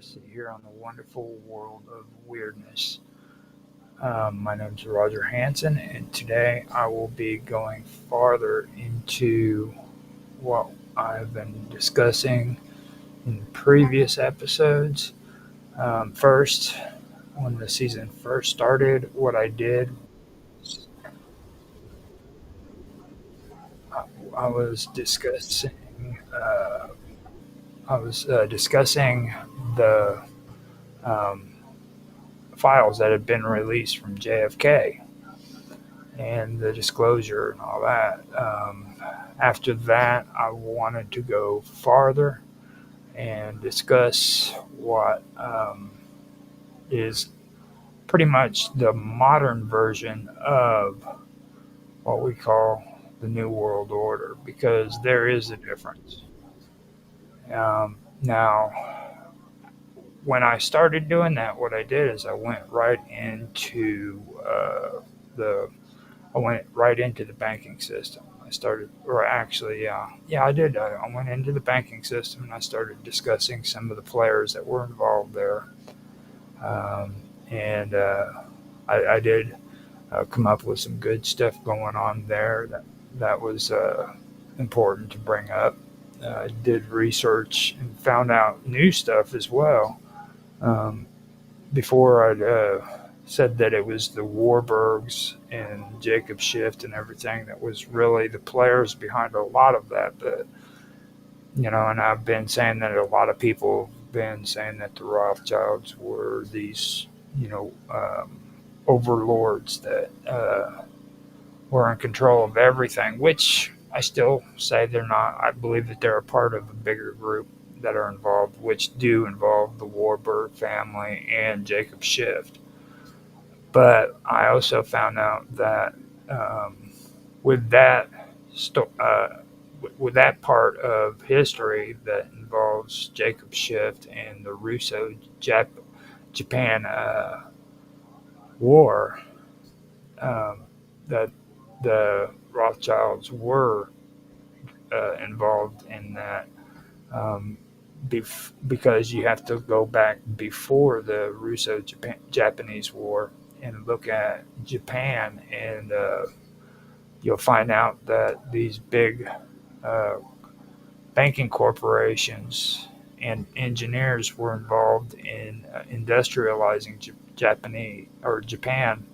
conspiracy here on the wonderful world of weirdness. My name is Roger Hanson, and today I will be going farther into what I've been discussing in previous episodes. First, when the season first started, what I did, I was discussing. I was discussing the um, files that had been released from JFK and the disclosure and all that. After that, I wanted to go farther and discuss what is pretty much the modern version of what we call the New World Order, because there is a difference. Now, when I started doing that, what I did is the I went right into the banking system. I started, or actually, yeah, I did. I went into the banking system and I started discussing some of the players that were involved there. Um, and I did come up with some good stuff going on there that was important to bring up. I did research and found out new stuff as well. Um, Before I'd said that it was the Warburgs and Jacob Schiff and everything that was really the players behind a lot of that. But, and I've been saying that a lot of people have been saying that the Rothschilds were these, you know, um, overlords that were in control of everything, which I still say they're not. I believe that they're a part of a bigger group that are involved, which do involve the Warburg family and Jacob Schiff. But I also found out that um, with that sto- uh, with that part of history that involves Jacob Schiff and the Russo Japan war, um, that the Rothschilds were involved in that. Um, because you have to go back before the Russo Japanese War and look at Japan, and you'll find out that these big uh, banking corporations and engineers were involved in industrializing Japanese or Japan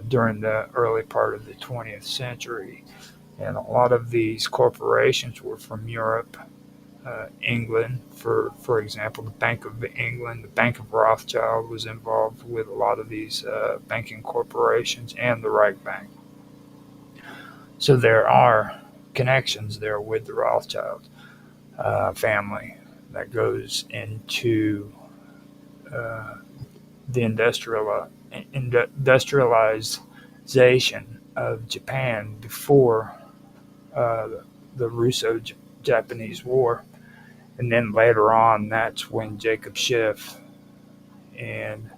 during the early part of the 20th century. And a lot of these corporations were from Europe, England. For example, the Bank of England, the Bank of Rothschild was involved with a lot of these banking corporations and the Reich Bank. So there are connections there with the Rothschild family that goes into uh, the industrialization of Japan before uh, the Russo-Japanese War. And then later on, that's when Jacob Schiff and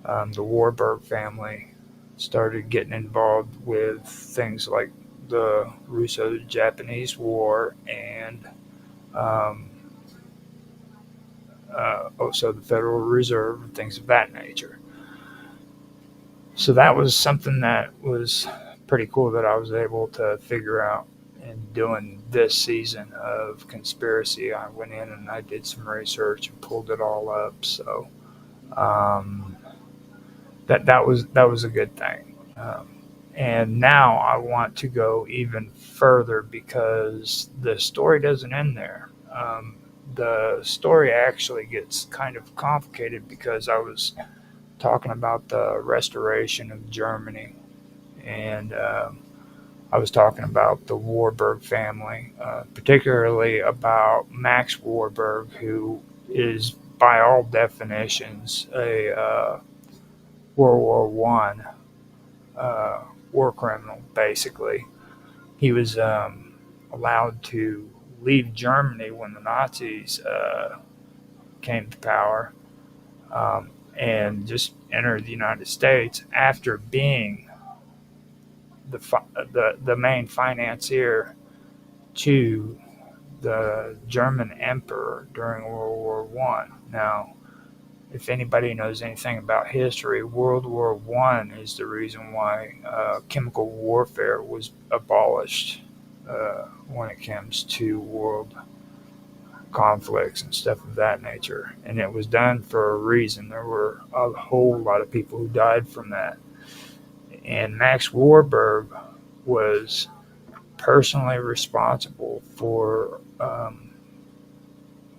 the Warburg family started getting involved with things like the Russo-Japanese War and um, also the Federal Reserve and things of that nature. So that was something that was pretty cool that I was able to figure out in doing this season of conspiracy. I went in and I did some research and pulled it all up. So um, that was a good thing. And now I want to go even further because the story doesn't end there. The story actually gets kind of complicated because I was talking about the restoration of Germany, and I was talking about the Warburg family, particularly about Max Warburg, who is, by all definitions, a World War One war criminal. Basically, he was allowed to leave Germany when the Nazis came to power, and just enter the United States after being the main financier to the German emperor during World War One. Now, if anybody knows anything about history, World War One is the reason why chemical warfare was abolished when it comes to world conflicts and stuff of that nature. And it was done for a reason. There were a whole lot of people who died from that. And Max Warburg was personally responsible for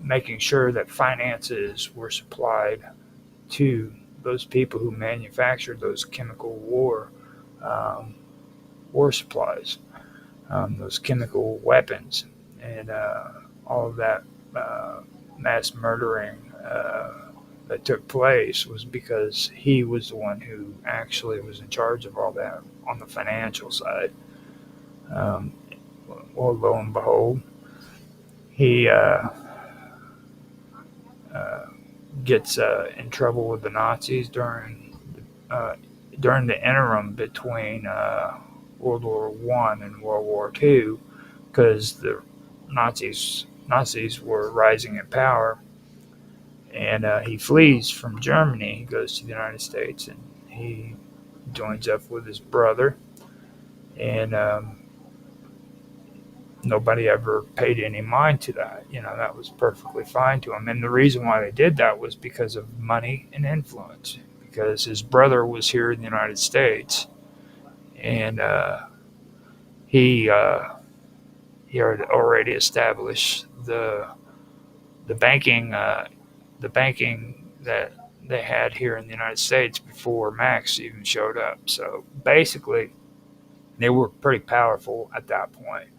making sure that finances were supplied to those people who manufactured those chemical um, war supplies, those chemical weapons, and all of that mass murdering that took place was because he was the one who actually was in charge of all that on the financial side. Um, well, lo and behold, he uh, gets in trouble with the Nazis uh, during the interim between World War One and World War Two, because the Nazis were rising in power, and he flees from Germany. He goes to the United States, and he joins up with his brother, and nobody ever paid any mind to that. That was perfectly fine to him. And the reason why they did that was because of money and influence. Because his brother was here in the United States, and he he had already established the the banking that they had here in the United States before Max even showed up. So basically, they were pretty powerful at that point.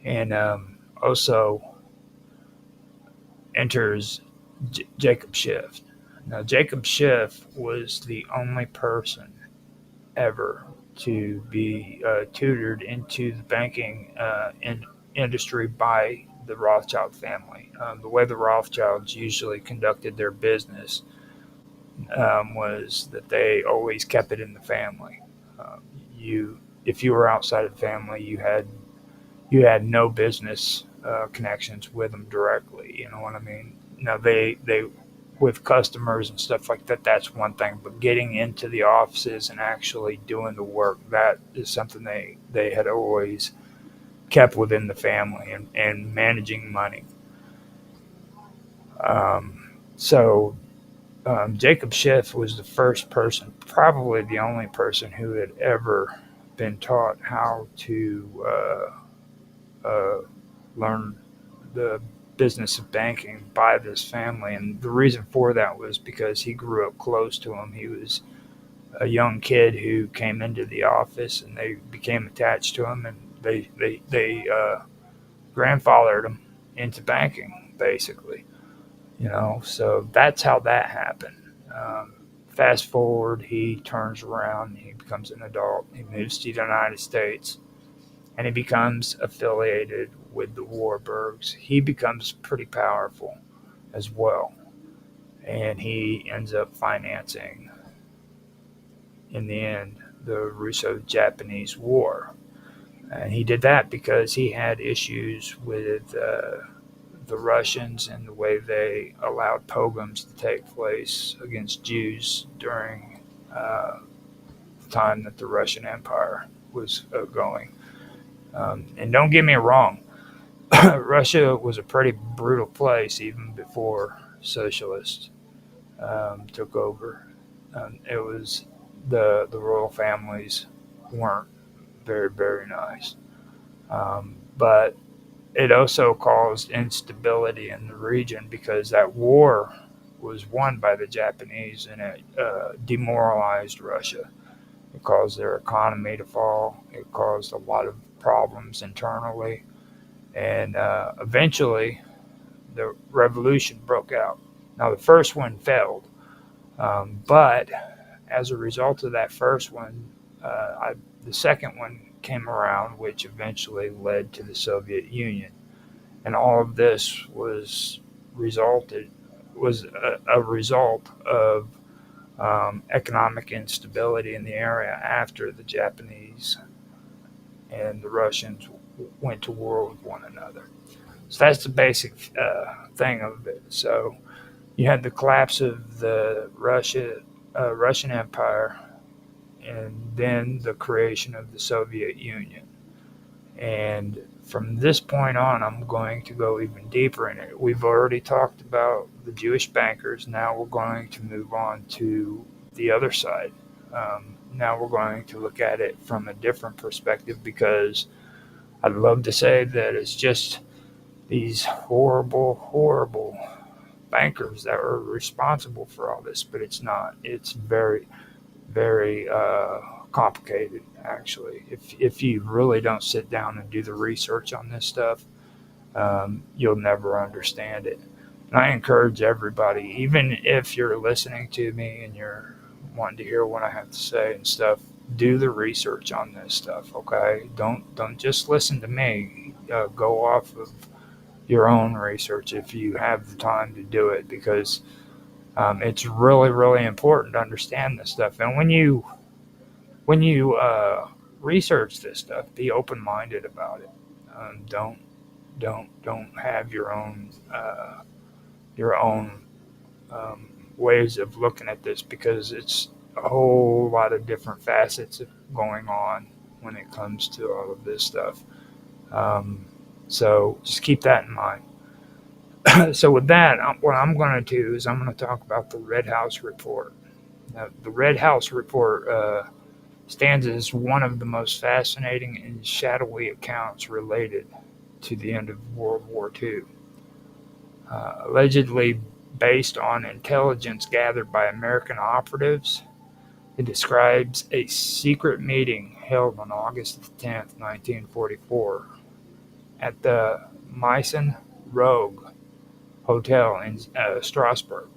And also enters Jacob Schiff. Now, Jacob Schiff was the only person ever to be tutored into the banking industry by the Rothschild family. The way the Rothschilds usually conducted their business was that they always kept it in the family. If you were outside of the family, you had no business connections with them directly. You know what I mean? Now they with customers and stuff like that. That's one thing, but getting into the offices and actually doing the work, that is something they had always kept within the family, and managing money. So Jacob Schiff was the first person, probably the only person, who had ever been taught how to uh, learn the business of banking by this family. And the reason for that was because he grew up close to him. He was a young kid who came into the office, and they became attached to him, and they grandfathered him into banking, basically. So that's how that happened. Um, Fast forward, he turns around, he becomes an adult, he moves to the United States, and he becomes affiliated with the Warburgs. He becomes pretty powerful as well, and he ends up financing, in the end, the Russo-Japanese War. And he did that because he had issues with the Russians and the way they allowed pogroms to take place against Jews during the time that the Russian Empire was going. And don't get me wrong, Russia was a pretty brutal place even before socialists took over. It was the royal families weren't very nice, but it also caused instability in the region because that war was won by the Japanese, and it demoralized Russia. It caused their economy to fall. It caused a lot of problems internally, and eventually the revolution broke out. Now, the first one failed, but as a result of that first one, the second one came around, which eventually led to the Soviet Union. And all of this was a result of economic instability in the area after the Japanese and the Russians went to war with one another. So that's the basic thing of it. So you had the collapse of the Russian Empire, and then the creation of the Soviet Union. And from this point on, I'm going to go even deeper in it. We've already talked about the Jewish bankers. Now we're going to move on to the other side. Now we're going to look at it from a different perspective, because I'd love to say that it's just these horrible, horrible bankers that are responsible for all this, but it's not. It's very, very complicated, actually. If you really don't sit down and do the research on this stuff, you'll never understand it. And I encourage everybody, even if you're listening to me and you're wanting to hear what I have to say and stuff, do the research on this stuff. Okay, don't just listen to me. Go off of your own research if you have the time to do it, because it's really, really important to understand this stuff. And when you research this stuff, be open minded about it. Don't have your own ways of looking at this, because it's a whole lot of different facets going on when it comes to all of this stuff. Um, so just keep that in mind. So with that, what I'm going to do is I'm going to talk about the Red House Report. Now, the Red House Report stands as one of the most fascinating and shadowy accounts related to the end of World War II. Allegedly based on intelligence gathered by American operatives, it describes a secret meeting held on August 10th, 1944, at the Meissen Rogue Hotel in Strasbourg.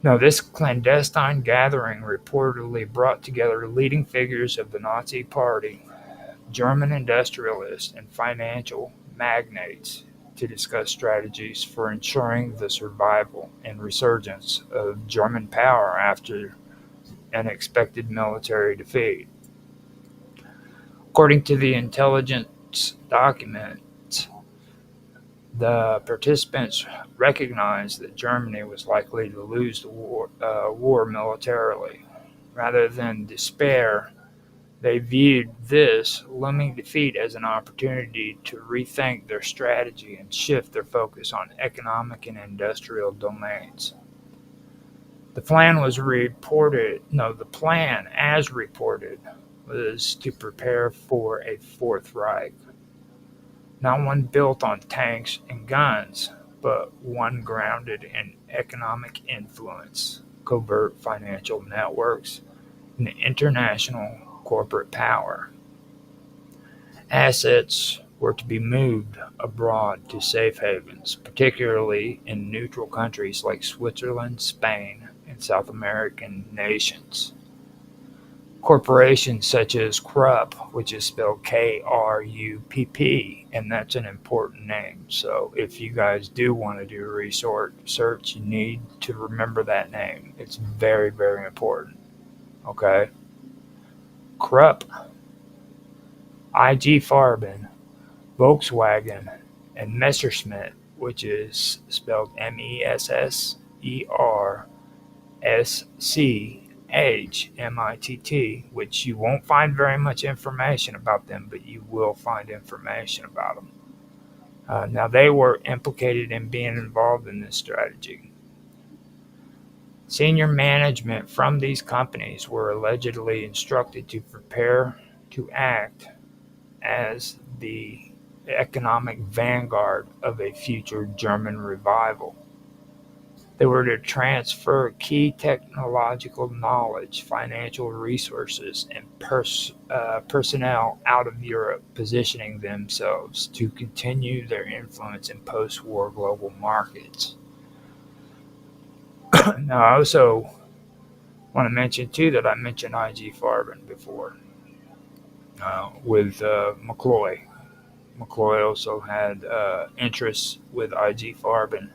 Now, this clandestine gathering reportedly brought together leading figures of the Nazi Party, German industrialists, and financial magnates to discuss strategies for ensuring the survival and resurgence of German power after an expected military defeat. According to the intelligence documents, the participants recognized that Germany was likely to lose the war militarily. Rather than despair, they viewed this looming defeat as an opportunity to rethink their strategy and shift their focus on economic and industrial domains. The plan as reported was to prepare for a Fourth Reich, not one built on tanks and guns, but one grounded in economic influence, covert financial networks, and international corporate power. Assets were to be moved abroad to safe havens, particularly in neutral countries like Switzerland, Spain, and South American nations. Corporations such as Krupp, which is spelled Krupp, and that's an important name. So if you guys do want to do a research, you need to remember that name. It's very, very important. Okay? Krupp, IG Farben, Volkswagen, and Messerschmitt, which is spelled Messerschmitt, which you won't find very much information about them, but you will find information about them. Now, they were implicated in being involved in this strategy. Senior management from these companies were allegedly instructed to prepare to act as the economic vanguard of a future German revival. They were to transfer key technological knowledge, financial resources, and personnel out of Europe, positioning themselves to continue their influence in post-war global markets. Now, I also want to mention, too, that I mentioned IG Farben before with McCloy. McCloy also had interests with IG Farben,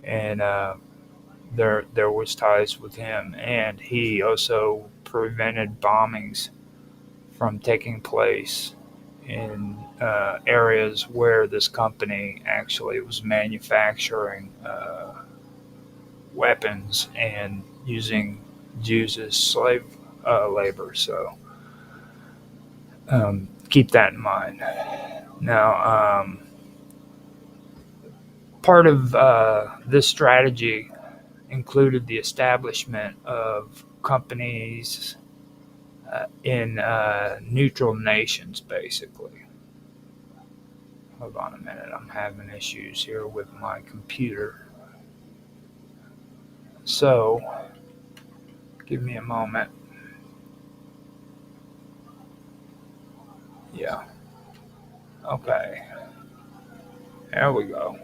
and there was ties with him, and he also prevented bombings from taking place in areas where this company actually was manufacturing weapons and using Jews as slave labor. So keep that in mind. Now, part of this strategy included the establishment of companies in neutral nations, basically. Hold on a minute, I'm having issues here with my computer. So, give me a moment. Yeah, okay, there we go.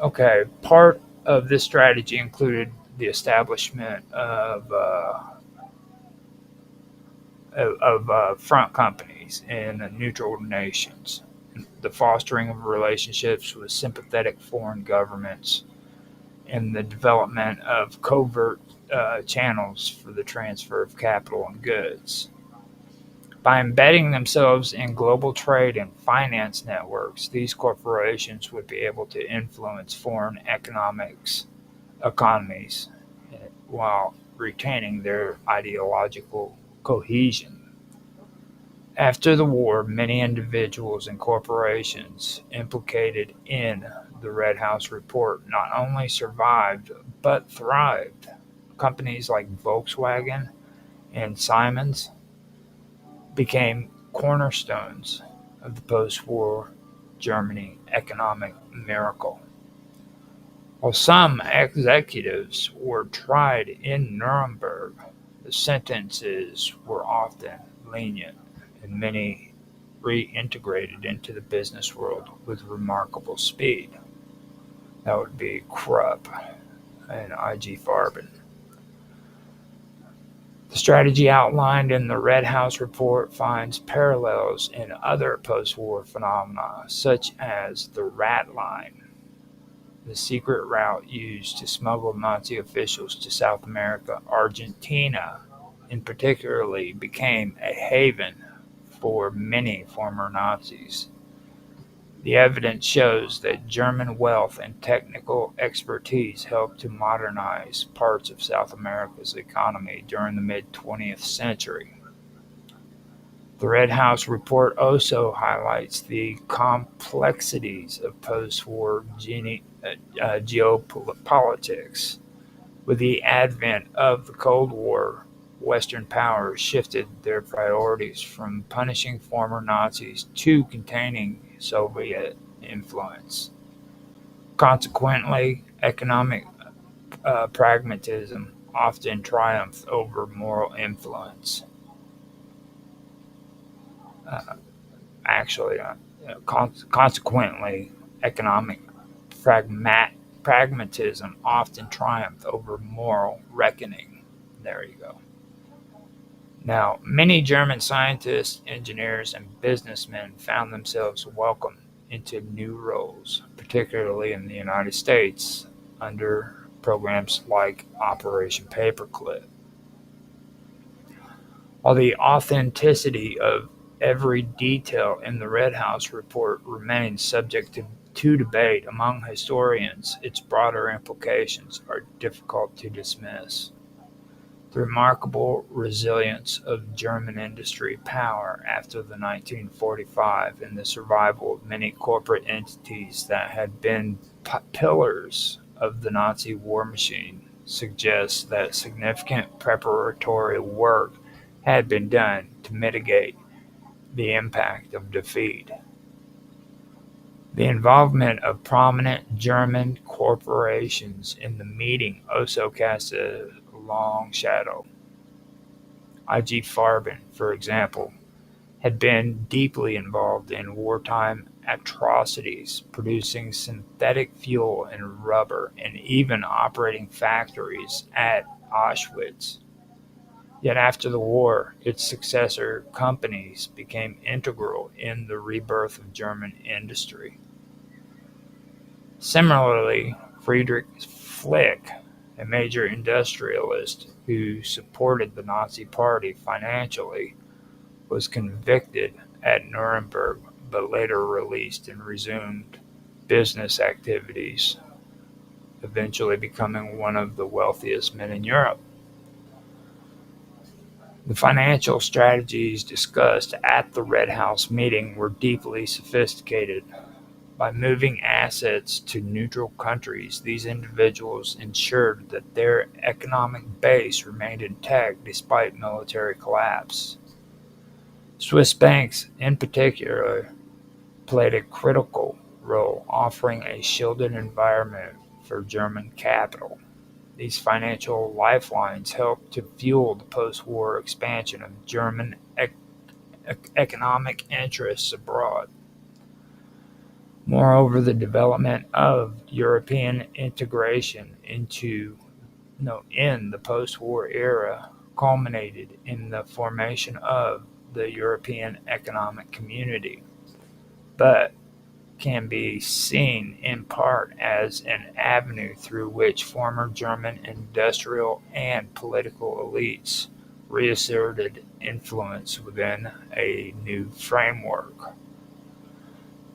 Okay, part of this strategy included the establishment of front companies in neutral nations, the fostering of relationships with sympathetic foreign governments, and the development of covert channels for the transfer of capital and goods. By embedding themselves in global trade and finance networks, these corporations would be able to influence foreign economies while retaining their ideological cohesion. After the war, many individuals and corporations implicated in the Red House report not only survived but thrived. Companies like Volkswagen and Siemens became cornerstones of the post war Germany economic miracle. While some executives were tried in Nuremberg, the sentences were often lenient, and many reintegrated into the business world with remarkable speed. That would be Krupp and IG Farben. The strategy outlined in the Red House report finds parallels in other post war phenomena, such as the Rat Line, the secret route used to smuggle Nazi officials to South America. Argentina, in particularly, became a haven for many former Nazis. The evidence shows that German wealth and technical expertise helped to modernize parts of South America's economy during the mid-20th century. The Red House report also highlights the complexities of post-war geopolitics. With the advent of the Cold War, Western powers shifted their priorities from punishing former Nazis to containing Soviet influence. Consequently, economic pragmatism often triumphed over moral influence. Uh, Consequently, economic pragmatism often triumphed over moral reckoning. There you go. Now, many German scientists, engineers, and businessmen found themselves welcomed into new roles, particularly in the United States, under programs like Operation Paperclip. While the authenticity of every detail in the Red House report remains subject to debate among historians, its broader implications are difficult to dismiss. The remarkable resilience of German industry power after the 1945 and the survival of many corporate entities that had been pillars of the Nazi war machine suggests that significant preparatory work had been done to mitigate the impact of defeat. The involvement of prominent German corporations in the meeting also cast a long shadow. IG Farben, for example, had been deeply involved in wartime atrocities, producing synthetic fuel and rubber, and even operating factories at Auschwitz. Yet after the war, its successor companies became integral in the rebirth of German industry. Similarly, Friedrich Flick, a major industrialist who supported the Nazi Party financially, was convicted at Nuremberg, but later released and resumed business activities, eventually becoming one of the wealthiest men in Europe. The financial strategies discussed at the Red House meeting were deeply sophisticated. By moving assets to neutral countries, these individuals ensured that their economic base remained intact despite military collapse. Swiss banks, in particular, played a critical role, offering a shielded environment for German capital. These financial lifelines helped to fuel the post-war expansion of German economic interests abroad. Moreover, the development of European integration in the post-war era culminated in the formation of the European Economic Community, but can be seen in part as an avenue through which former German industrial and political elites reasserted influence within a new framework.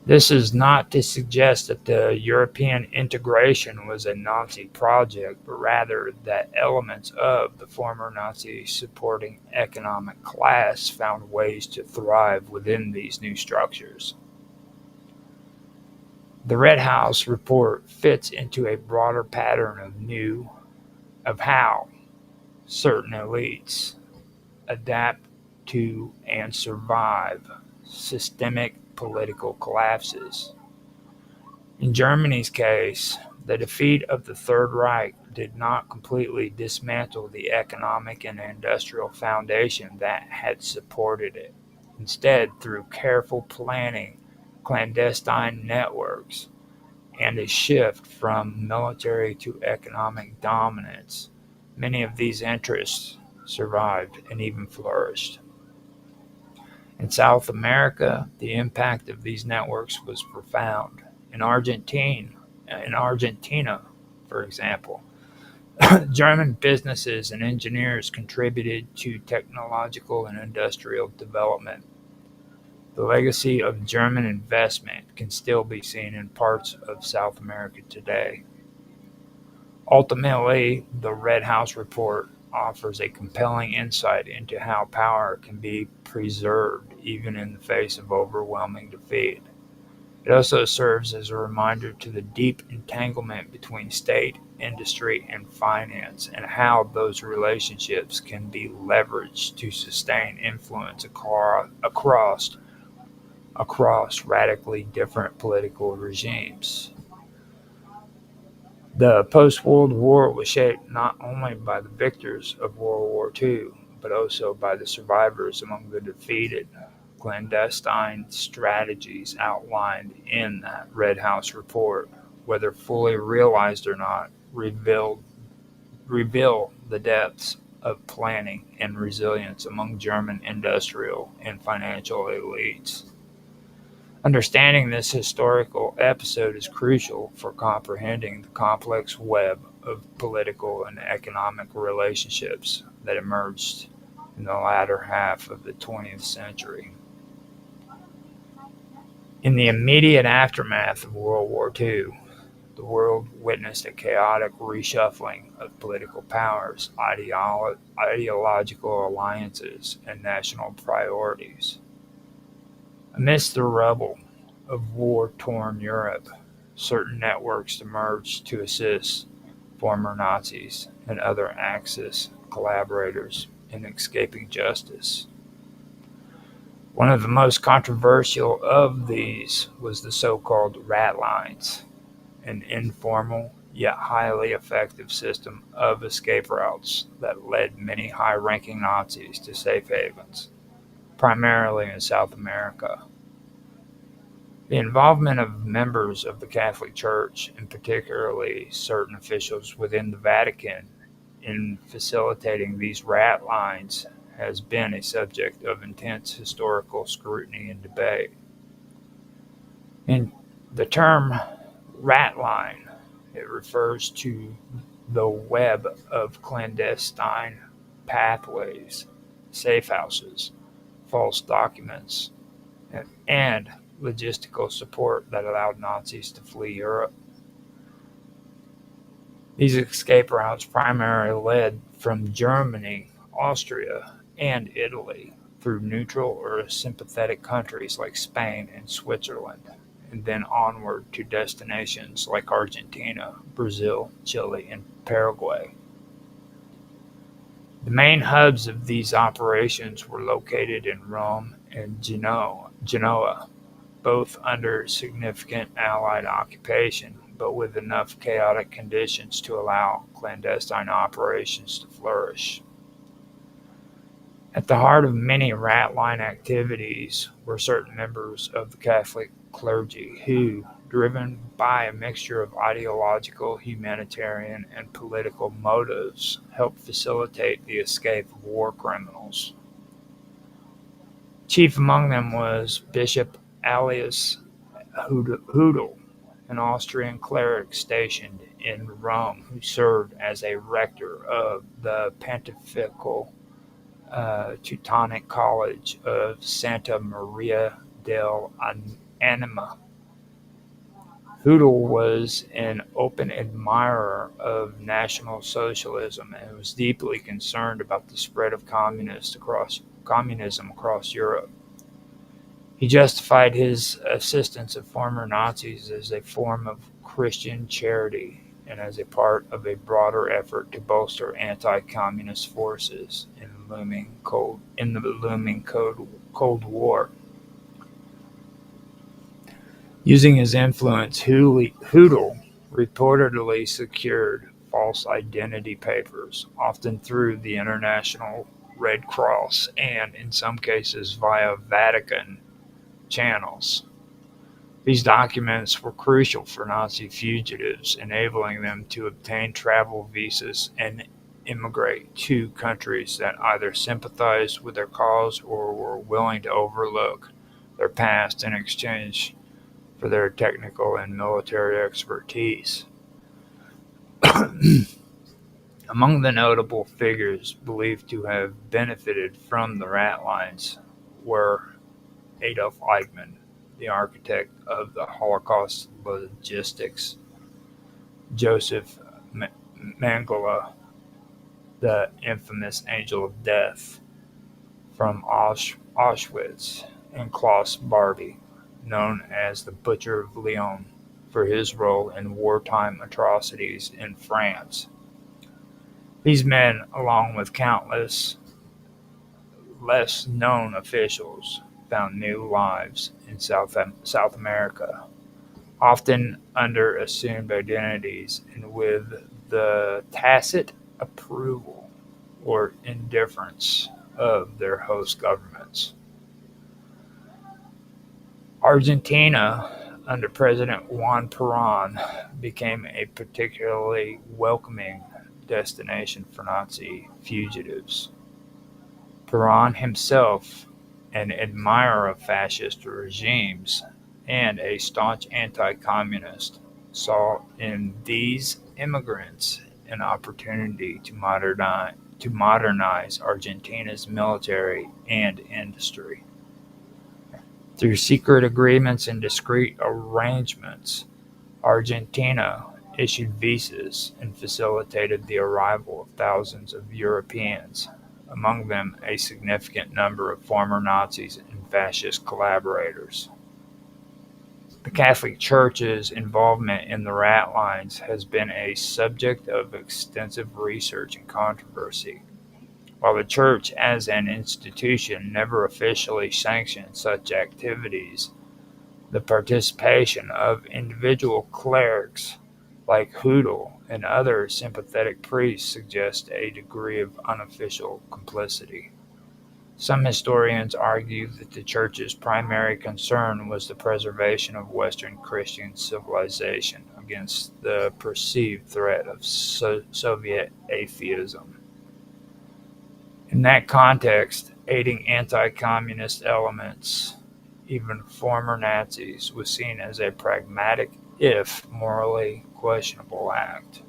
This is not to suggest that the European integration was a Nazi project, but rather that elements of the former Nazi supporting economic class found ways to thrive within these new structures. The Red House report fits into a broader pattern of how certain elites adapt to and survive systemic political collapses. In Germany's case, the defeat of the Third Reich did not completely dismantle the economic and industrial foundation that had supported it. Instead, through careful planning, clandestine networks, and a shift from military to economic dominance, many of these interests survived and even flourished. In South America, the impact of these networks was profound. In Argentina, for example, German businesses and engineers contributed to technological and industrial development. The legacy of German investment can still be seen in parts of South America today. Ultimately, the Red House report offers a compelling insight into how power can be preserved even in the face of overwhelming defeat. It also serves as a reminder to the deep entanglement between state, industry, and finance, and how those relationships can be leveraged to sustain influence across radically different political regimes. The post-World War was shaped not only by the victors of World War II, but also by the survivors among the defeated. Clandestine strategies outlined in that Red House report, whether fully realized or not, reveal the depths of planning and resilience among German industrial and financial elites. Understanding this historical episode is crucial for comprehending the complex web of political and economic relationships that emerged in the latter half of the 20th century. In the immediate aftermath of World War II, the world witnessed a chaotic reshuffling of political powers, ideological alliances, and national priorities. Amidst the rubble of war-torn Europe, certain networks emerged to assist former Nazis and other Axis collaborators in escaping justice. One of the most controversial of these was the so-called Rat Lines, an informal yet highly effective system of escape routes that led many high-ranking Nazis to safe havens, primarily in South America. The involvement of members of the Catholic Church, and particularly certain officials within the Vatican, in facilitating these rat lines has been a subject of intense historical scrutiny and debate. In the term rat line, it refers to the web of clandestine pathways, safe houses, false documents, and logistical support that allowed Nazis to flee Europe. These escape routes primarily led from Germany, Austria, and Italy through neutral or sympathetic countries like Spain and Switzerland, and then onward to destinations like Argentina, Brazil, Chile, and Paraguay. The main hubs of these operations were located in Rome and Genoa, both under significant Allied occupation, but with enough chaotic conditions to allow clandestine operations to flourish. At the heart of many rat line activities were certain members of the Catholic clergy who, driven by a mixture of ideological, humanitarian, and political motives, helped facilitate the escape of war criminals. Chief among them was Bishop Alois Hudel, an Austrian cleric stationed in Rome who served as a rector of the Pontifical Teutonic College of Santa Maria dell'Anima. Hudel was an open admirer of National Socialism and was deeply concerned about the spread of communism across Europe. He justified his assistance of former Nazis as a form of Christian charity and as a part of a broader effort to bolster anti-communist forces in the looming Cold War. Using his influence, Hudel reportedly secured false identity papers, often through the International Red Cross and, in some cases, via Vatican channels. These documents were crucial for Nazi fugitives, enabling them to obtain travel visas and immigrate to countries that either sympathized with their cause or were willing to overlook their past in exchange for their technical and military expertise. Among the notable figures believed to have benefited from the rat lines were Adolf Eichmann, the architect of the Holocaust logistics, Joseph Mengele, the infamous Angel of Death from Auschwitz, and Klaus Barbie, known as the Butcher of Lyon, for his role in wartime atrocities in France. These men, along with countless less known officials, found new lives in South America, often under assumed identities and with the tacit approval or indifference of their host governments. Argentina, under President Juan Perón, became a particularly welcoming destination for Nazi fugitives. Perón himself, an admirer of fascist regimes and a staunch anti-communist, saw in these immigrants an opportunity to modernize Argentina's military and industry. Through secret agreements and discreet arrangements, Argentina issued visas and facilitated the arrival of thousands of Europeans, among them a significant number of former Nazis and fascist collaborators. The Catholic Church's involvement in the rat lines has been a subject of extensive research and controversy. While the Church as an institution never officially sanctioned such activities, the participation of individual clerics like Hudel and other sympathetic priests suggests a degree of unofficial complicity. Some historians argue that the Church's primary concern was the preservation of Western Christian civilization against the perceived threat of Soviet atheism. In that context, aiding anti-communist elements, even former Nazis, was seen as a pragmatic, if morally questionable act.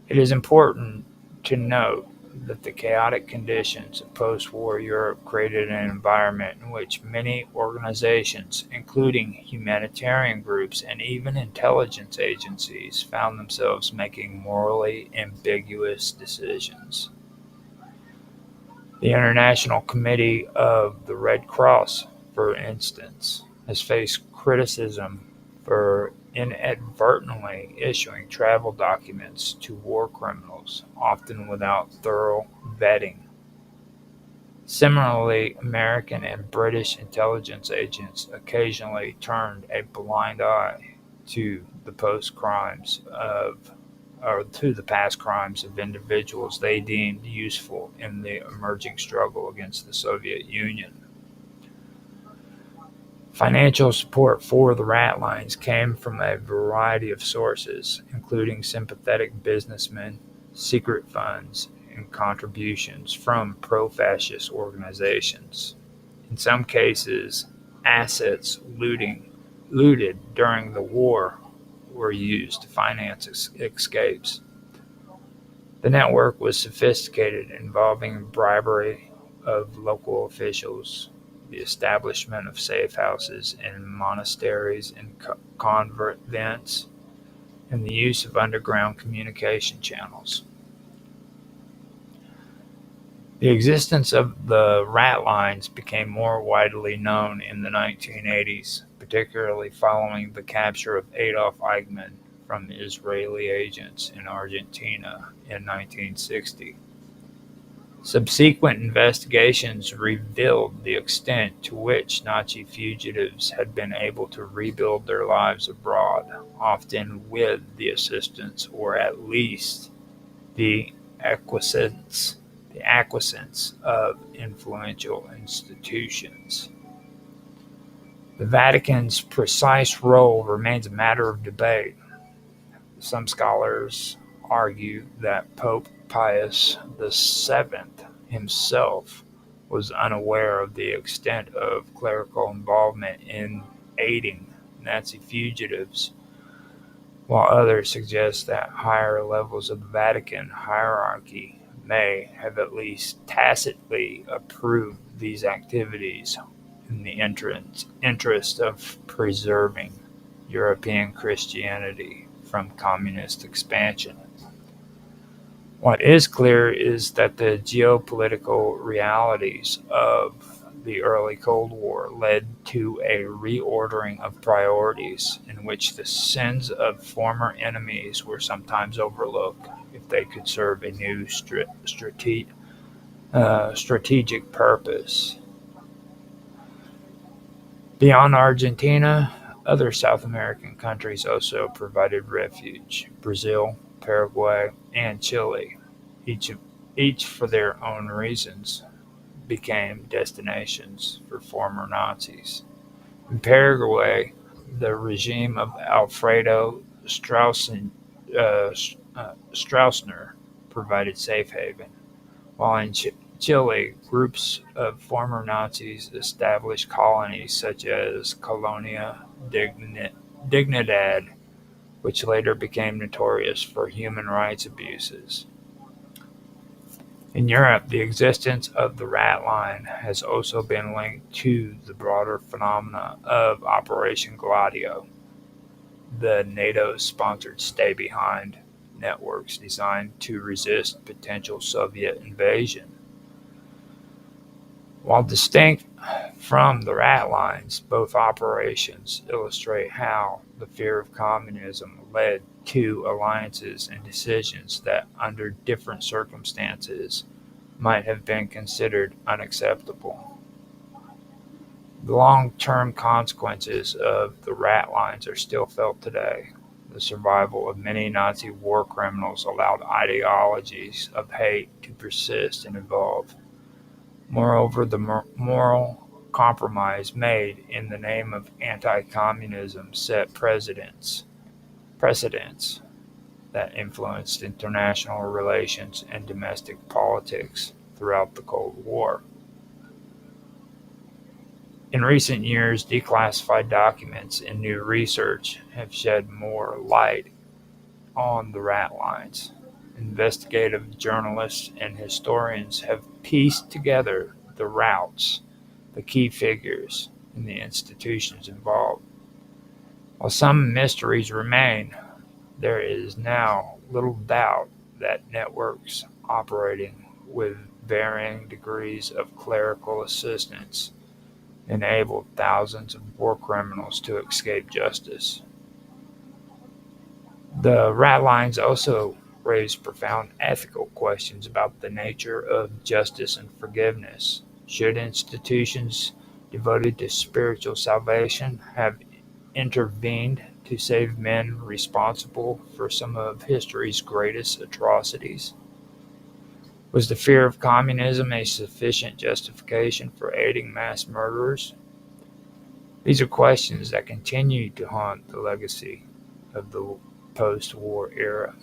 It is important to note that the chaotic conditions of post-war Europe created an environment in which many organizations, including humanitarian groups and even intelligence agencies, found themselves making morally ambiguous decisions. The International Committee of the Red Cross, for instance, has faced criticism for inadvertently issuing travel documents to war criminals, often without thorough vetting. Similarly, American and British intelligence agents occasionally turned a blind eye to the post crimes of or to the past crimes of individuals they deemed useful in the emerging struggle against the Soviet Union. Financial support for the Ratlines came from a variety of sources, including sympathetic businessmen, secret funds, and contributions from pro-fascist organizations. In some cases, assets looted during the war were used to finance escapes. The network was sophisticated, involving bribery of local officials, the establishment of safe houses in monasteries and convents, and the use of underground communication channels. The existence of the Ratlines became more widely known in the 1980s, particularly following the capture of Adolf Eichmann from Israeli agents in Argentina in 1960. Subsequent investigations revealed the extent to which Nazi fugitives had been able to rebuild their lives abroad, often with the assistance or at least the acquiescence of influential institutions. The Vatican's precise role remains a matter of debate. Some scholars argue that Pope Pius VII himself was unaware of the extent of clerical involvement in aiding Nazi fugitives, while others suggest that higher levels of the Vatican hierarchy may have at least tacitly approved these activities in the interest of preserving European Christianity from communist expansion. What is clear is that the geopolitical realities of the early Cold War led to a reordering of priorities in which the sins of former enemies were sometimes overlooked if they could serve a new strategic purpose. Beyond Argentina, other South American countries also provided refuge: Brazil, Paraguay, and Chile, each, each for their own reasons, became destinations for former Nazis. In Paraguay, the regime of Alfredo Stroessner provided safe haven, while in Chile, groups of former Nazis established colonies such as Colonia Dignidad, which later became notorious for human rights abuses. In Europe, the existence of the Rat Line has also been linked to the broader phenomena of Operation Gladio, the NATO-sponsored stay-behind networks designed to resist potential Soviet invasion. While distinct from the Rat Lines, both operations illustrate how the fear of communism led to alliances and decisions that, under different circumstances, might have been considered unacceptable. The long-term consequences of the Rat Lines are still felt today. The survival of many Nazi war criminals allowed ideologies of hate to persist and evolve. Moreover, the moral compromise made in the name of anti-communism set precedents that influenced international relations and domestic politics throughout the Cold War. In recent years, declassified documents and new research have shed more light on the Rat Lines. investigative journalists and historians have pieced together the routes, the key figures, and the institutions involved. While some mysteries remain, there is now little doubt that networks operating with varying degrees of clerical assistance enabled thousands of war criminals to escape justice. The rat lines also raise profound ethical questions about the nature of justice and forgiveness. Should institutions devoted to spiritual salvation have intervened to save men responsible for some of history's greatest atrocities? Was the fear of communism a sufficient justification for aiding mass murderers? These are questions that continue to haunt the legacy of the post war era.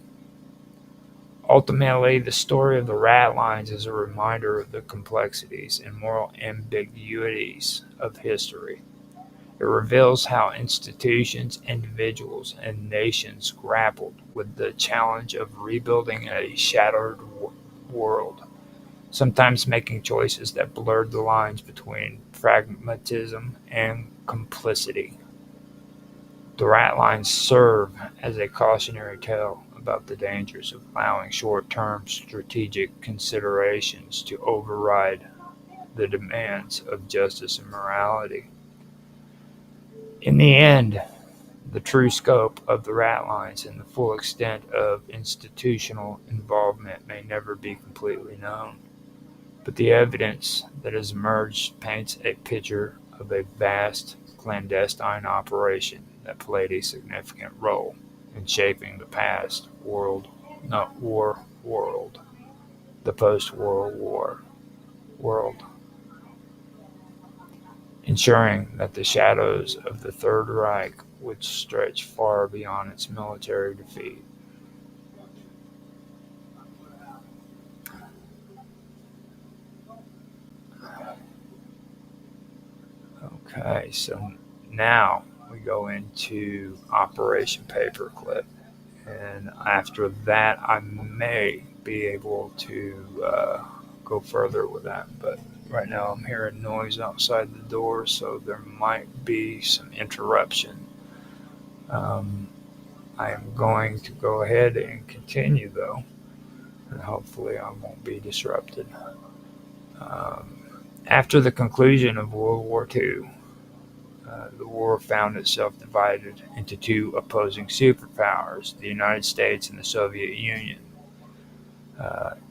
Ultimately, the story of the rat lines is a reminder of the complexities and moral ambiguities of history. It reveals how institutions, individuals, and nations grappled with the challenge of rebuilding a shattered world, sometimes making choices that blurred the lines between pragmatism and complicity. The rat lines serve as a cautionary tale about the dangers of allowing short-term strategic considerations to override the demands of justice and morality. In the end, the true scope of the rat lines and the full extent of institutional involvement may never be completely known, but the evidence that has emerged paints a picture of a vast clandestine operation that played a significant role in shaping the past world, not war world, the post-World War world, ensuring that the shadows of the Third Reich would stretch far beyond its military defeat. Okay, so now we go into Operation Paperclip, and after that, I may be able to go further with that. But right now, I'm hearing noise outside the door, so there might be some interruption. Um, I am going to go ahead and continue, though, and hopefully, I won't be disrupted. After the conclusion of World War II, the war found itself divided into two opposing superpowers, the United States and the Soviet Union.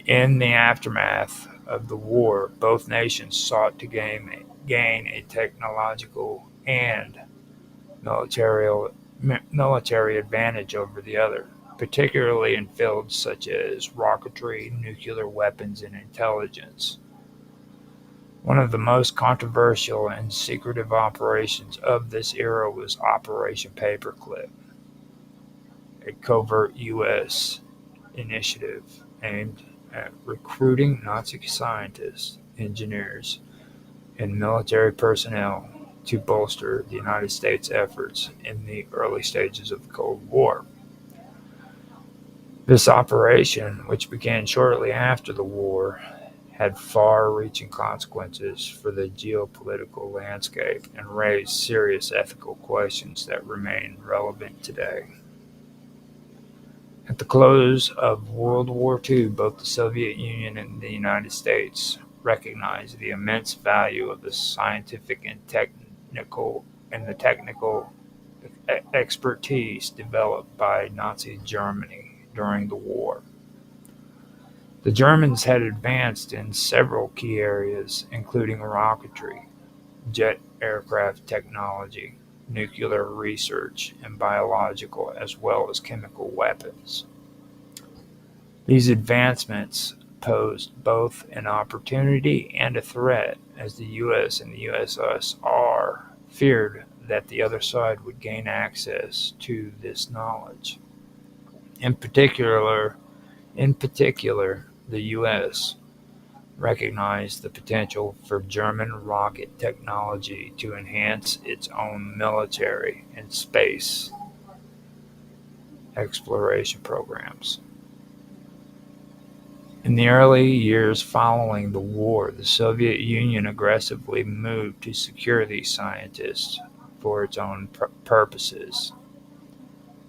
In the aftermath of the war, both nations sought to gain a technological and military, military advantage over the other, particularly in fields such as rocketry, nuclear weapons, and intelligence. One of the most controversial and secretive operations of this era was Operation Paperclip, a covert U.S. initiative aimed at recruiting Nazi scientists, engineers, and military personnel to bolster the United States' efforts in the early stages of the Cold War. This operation, which began shortly after the war, had far-reaching consequences for the geopolitical landscape and raised serious ethical questions that remain relevant today. At the close of World War II, both the Soviet Union and the United States recognized the immense value of the scientific and technical expertise developed by Nazi Germany during the war. The Germans had advanced in several key areas, including rocketry, jet aircraft technology, nuclear research, and biological as well as chemical weapons. These advancements posed both an opportunity and a threat, as the US and the USSR feared that the other side would gain access to this knowledge. In particular, the US recognized the potential for German rocket technology to enhance its own military and space exploration programs. In the early years following the war, the Soviet Union aggressively moved to secure these scientists for its own purposes.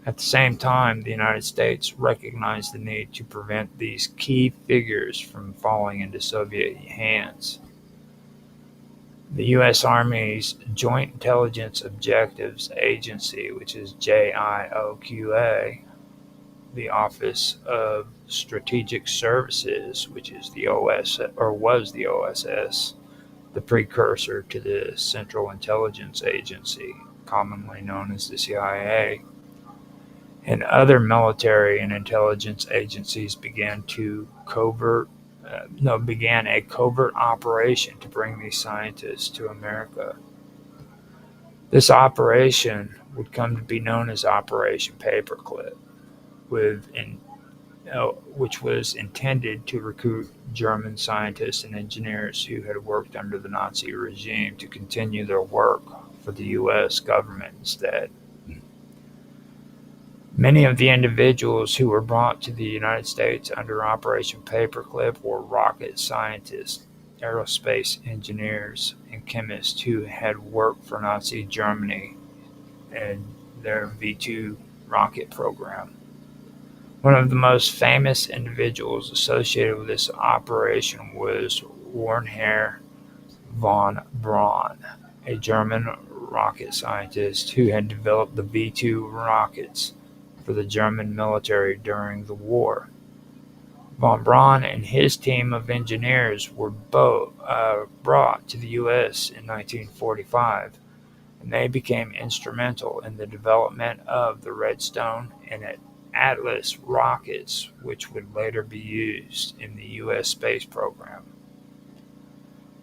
At the same time, the United States recognized the need to prevent these key figures from falling into Soviet hands. The U.S. Army's Joint Intelligence Objectives Agency, which is JIOQA, the Office of Strategic Services, which is the OS or was the OSS, the precursor to the Central Intelligence Agency, commonly known as the CIA, and other military and intelligence agencies began a covert operation to bring these scientists to America. This operation would come to be known as Operation Paperclip, which was intended to recruit German scientists and engineers who had worked under the Nazi regime to continue their work for the U.S. government instead. Many of the individuals who were brought to the United States under Operation Paperclip were rocket scientists, aerospace engineers, and chemists who had worked for Nazi Germany and their V-2 rocket program. One of the most famous individuals associated with this operation was Wernher von Braun, a German rocket scientist who had developed the V-2 rockets for the German military during the war. Von Braun and his team of engineers were brought to the U.S. in 1945, and they became instrumental in the development of the Redstone and Atlas rockets, which would later be used in the U.S. space program.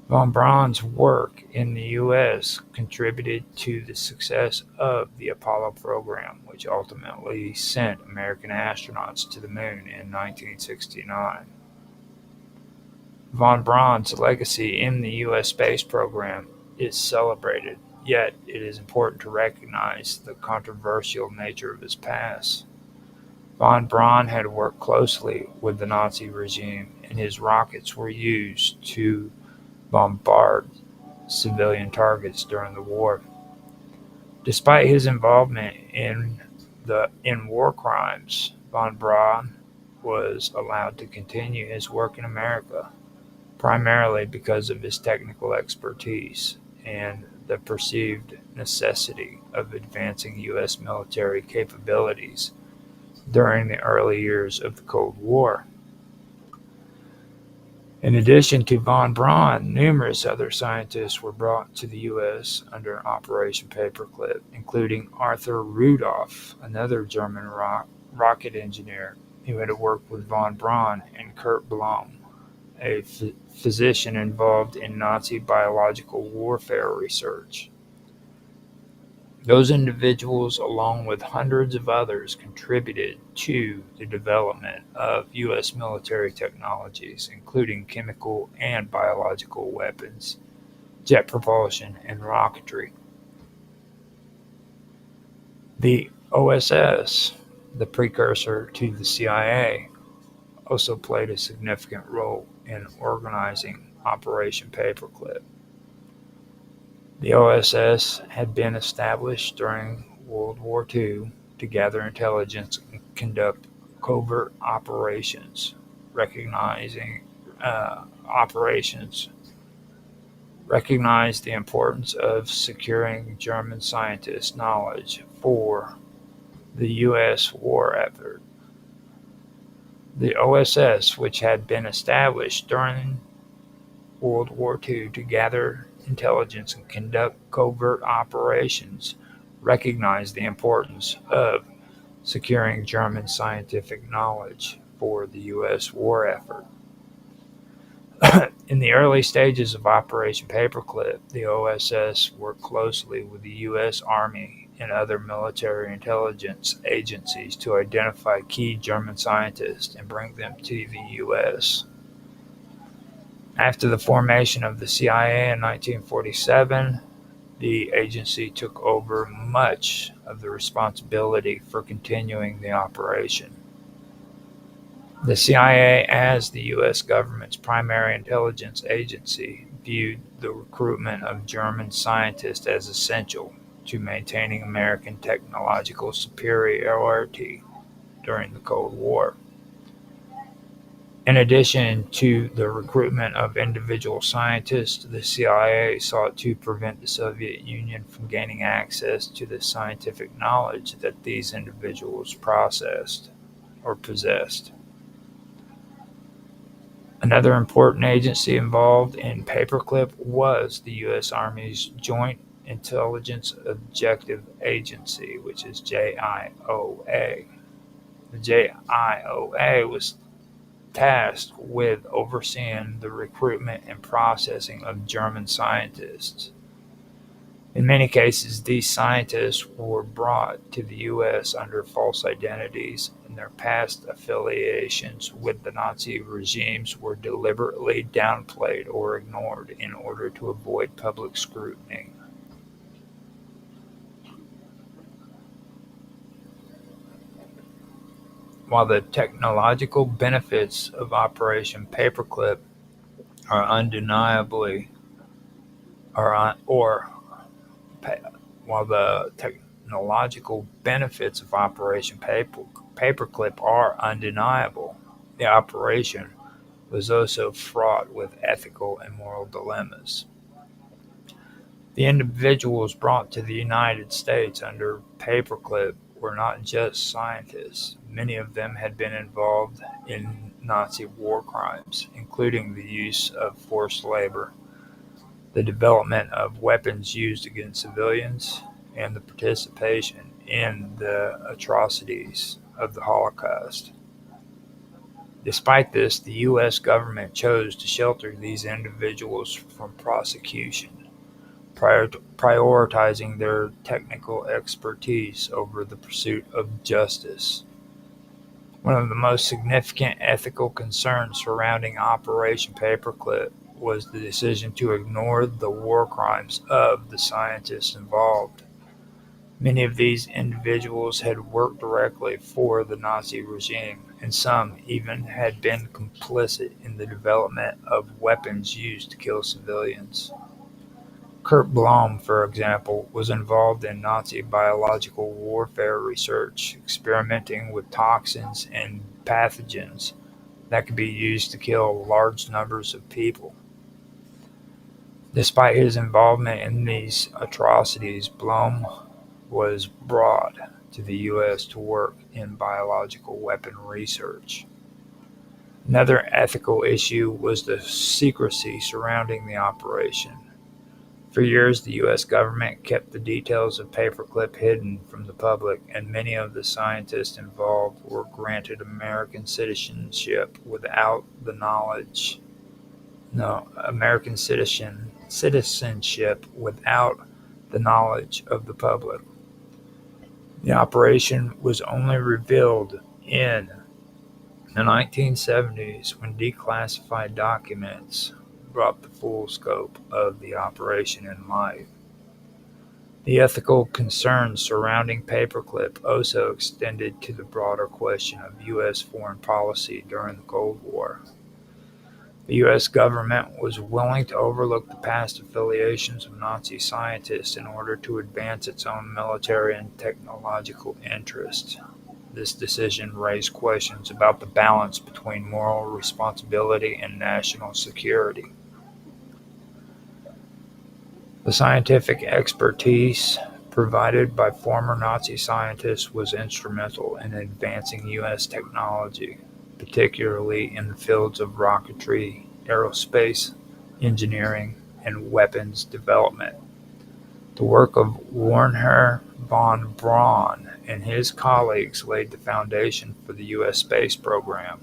Von Braun's work in the U.S. contributed to the success of the Apollo program, which ultimately sent American astronauts to the moon in 1969. Von Braun's legacy in the U.S. space program is celebrated, yet it is important to recognize the controversial nature of his past. Von Braun had worked closely with the Nazi regime, and his rockets were used to bombard civilian targets during the war. Despite his involvement in war crimes, von Braun was allowed to continue his work in America, primarily because of his technical expertise and the perceived necessity of advancing U.S. military capabilities during the early years of the Cold War. In addition to von Braun, numerous other scientists were brought to the U.S. under Operation Paperclip, including Arthur Rudolph, another German rocket engineer who had worked with von Braun, and Kurt Blome, a physician involved in Nazi biological warfare research. Those individuals, along with hundreds of others, contributed to the development of U.S. military technologies, including chemical and biological weapons, jet propulsion, and rocketry. The OSS, the precursor to the CIA, also played a significant role in organizing Operation Paperclip. The OSS had been established during World War II to gather intelligence and conduct covert operations, recognized the importance of securing German scientists' knowledge for the U.S. war effort. The OSS, which had been established during World War II to gather intelligence and conduct covert operations, recognized the importance of securing German scientific knowledge for the U.S. war effort. In the early stages of Operation Paperclip, the OSS worked closely with the U.S. Army and other military intelligence agencies to identify key German scientists and bring them to the U.S. After the formation of the CIA in 1947, the agency took over much of the responsibility for continuing the operation. The CIA, as the U.S. government's primary intelligence agency, viewed the recruitment of German scientists as essential to maintaining American technological superiority during the Cold War. In addition to the recruitment of individual scientists, the CIA sought to prevent the Soviet Union from gaining access to the scientific knowledge that these individuals processed or possessed. Another important agency involved in Paperclip was the U.S. Army's Joint Intelligence Objective Agency, which is JIOA. The JIOA was tasked with overseeing the recruitment and processing of German scientists. In many cases, these scientists were brought to the U.S. under false identities, and their past affiliations with the Nazi regimes were deliberately downplayed or ignored in order to avoid public scrutiny. While the technological benefits of Operation Paperclip are undeniably are un, or while the technological benefits of Operation Paperclip are undeniable, the operation was also fraught with ethical and moral dilemmas. The individuals brought to the United States under Paperclip were not just scientists. Many of them had been involved in Nazi war crimes, including the use of forced labor, the development of weapons used against civilians, and the participation in the atrocities of the Holocaust. Despite this, the U.S. government chose to shelter these individuals from prosecution, prioritizing their technical expertise over the pursuit of justice. One of the most significant ethical concerns surrounding Operation Paperclip was the decision to ignore the war crimes of the scientists involved. Many of these individuals had worked directly for the Nazi regime, and some even had been complicit in the development of weapons used to kill civilians. Kurt Blom, for example, was involved in Nazi biological warfare research, experimenting with toxins and pathogens that could be used to kill large numbers of people. Despite his involvement in these atrocities, Blom was brought to the U.S. to work in biological weapon research. Another ethical issue was the secrecy surrounding the operation. For years, the U.S. government kept the details of Paperclip hidden from the public, and many of the scientists involved were granted American citizenship without the knowledge. No, American citizenship without the knowledge of the public. The operation was only revealed in the 1970s when declassified documents brought the full scope of the operation in light. The ethical concerns surrounding Paperclip also extended to the broader question of U.S. foreign policy during the Cold War. The U.S. government was willing to overlook the past affiliations of Nazi scientists in order to advance its own military and technological interests. This decision raised questions about the balance between moral responsibility and national security. The scientific expertise provided by former Nazi scientists was instrumental in advancing U.S. technology, particularly in the fields of rocketry, aerospace engineering, and weapons development. The work of Wernher von Braun and his colleagues laid the foundation for the U.S. space program,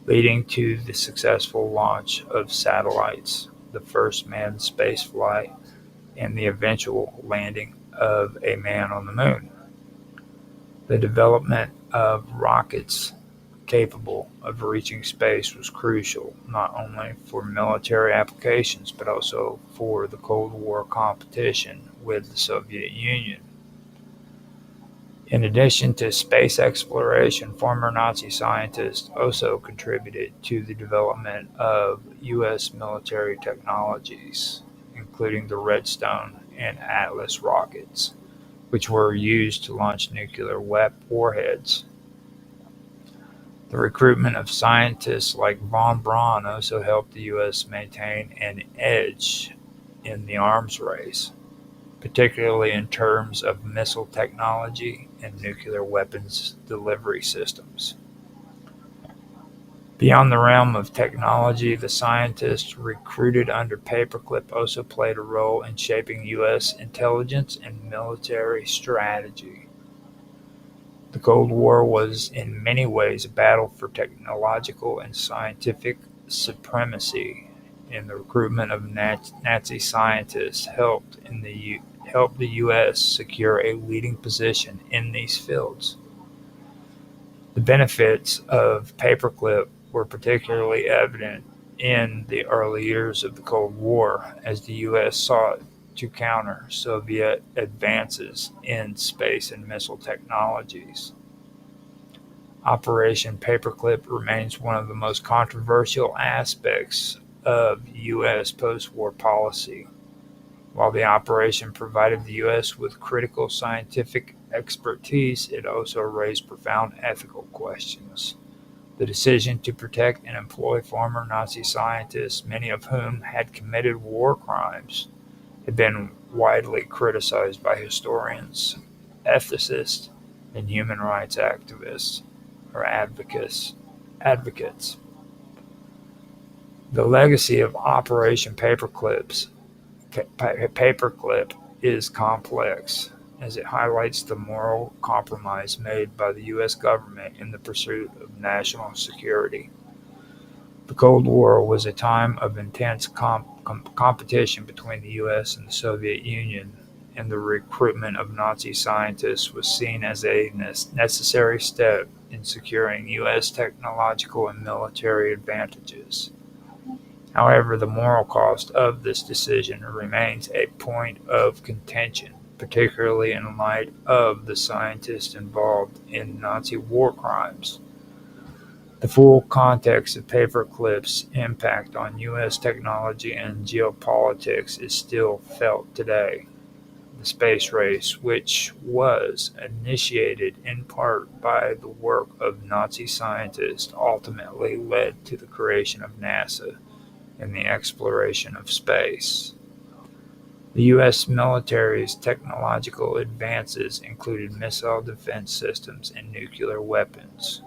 leading to the successful launch of satellites, the first manned spaceflight, and the eventual landing of a man on the moon. The development of rockets capable of reaching space was crucial, not only for military applications, but also for the Cold War competition with the Soviet Union. In addition to space exploration, former Nazi scientists also contributed to the development of U.S. military technologies, including the Redstone and Atlas rockets, which were used to launch nuclear warheads. The recruitment of scientists like von Braun also helped the U.S. maintain an edge in the arms race, particularly in terms of missile technology and nuclear weapons delivery systems. Beyond the realm of technology, the scientists recruited under Paperclip also played a role in shaping U.S. intelligence and military strategy. The Cold War was in many ways a battle for technological and scientific supremacy, and the recruitment of Nazi scientists helped the U.S. secure a leading position in these fields. The benefits of Paperclip were particularly evident in the early years of the Cold War as the U.S. sought to counter Soviet advances in space and missile technologies. Operation Paperclip remains one of the most controversial aspects of U.S. post-war policy. While the operation provided the U.S. with critical scientific expertise, it also raised profound ethical questions. The decision to protect and employ former Nazi scientists, many of whom had committed war crimes, had been widely criticized by historians, ethicists, and human rights activists or advocates. The legacy of Operation Paperclip is complex, as it highlights the moral compromise made by the U.S. government in the pursuit of national security. The Cold War was a time of intense competition between the U.S. and the Soviet Union, and the recruitment of Nazi scientists was seen as a necessary step in securing U.S. technological and military advantages. However, the moral cost of this decision remains a point of contention, particularly in light of the scientists involved in Nazi war crimes. The full context of Paperclip's impact on U.S. technology and geopolitics is still felt today. The space race, which was initiated in part by the work of Nazi scientists, ultimately led to the creation of NASA and the exploration of space. The U.S. military's technological advances included missile defense systems and nuclear weapons,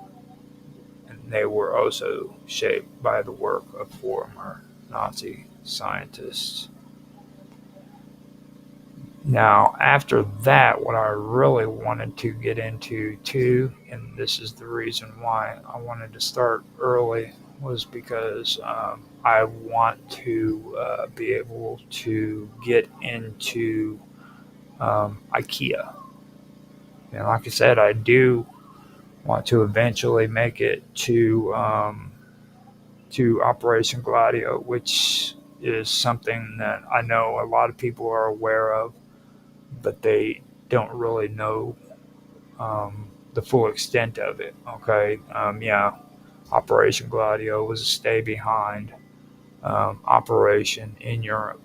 and they were also shaped by the work of former Nazi scientists. Now, after that, what I really wanted to get into too, and this is the reason why I wanted to start early, was because I want to be able to get into IKEA. And like I said, I do want to eventually make it to Operation Gladio, which is something that I know a lot of people are aware of, but they don't really know the full extent of it. Okay, yeah, Operation Gladio was a stay behind operation in Europe,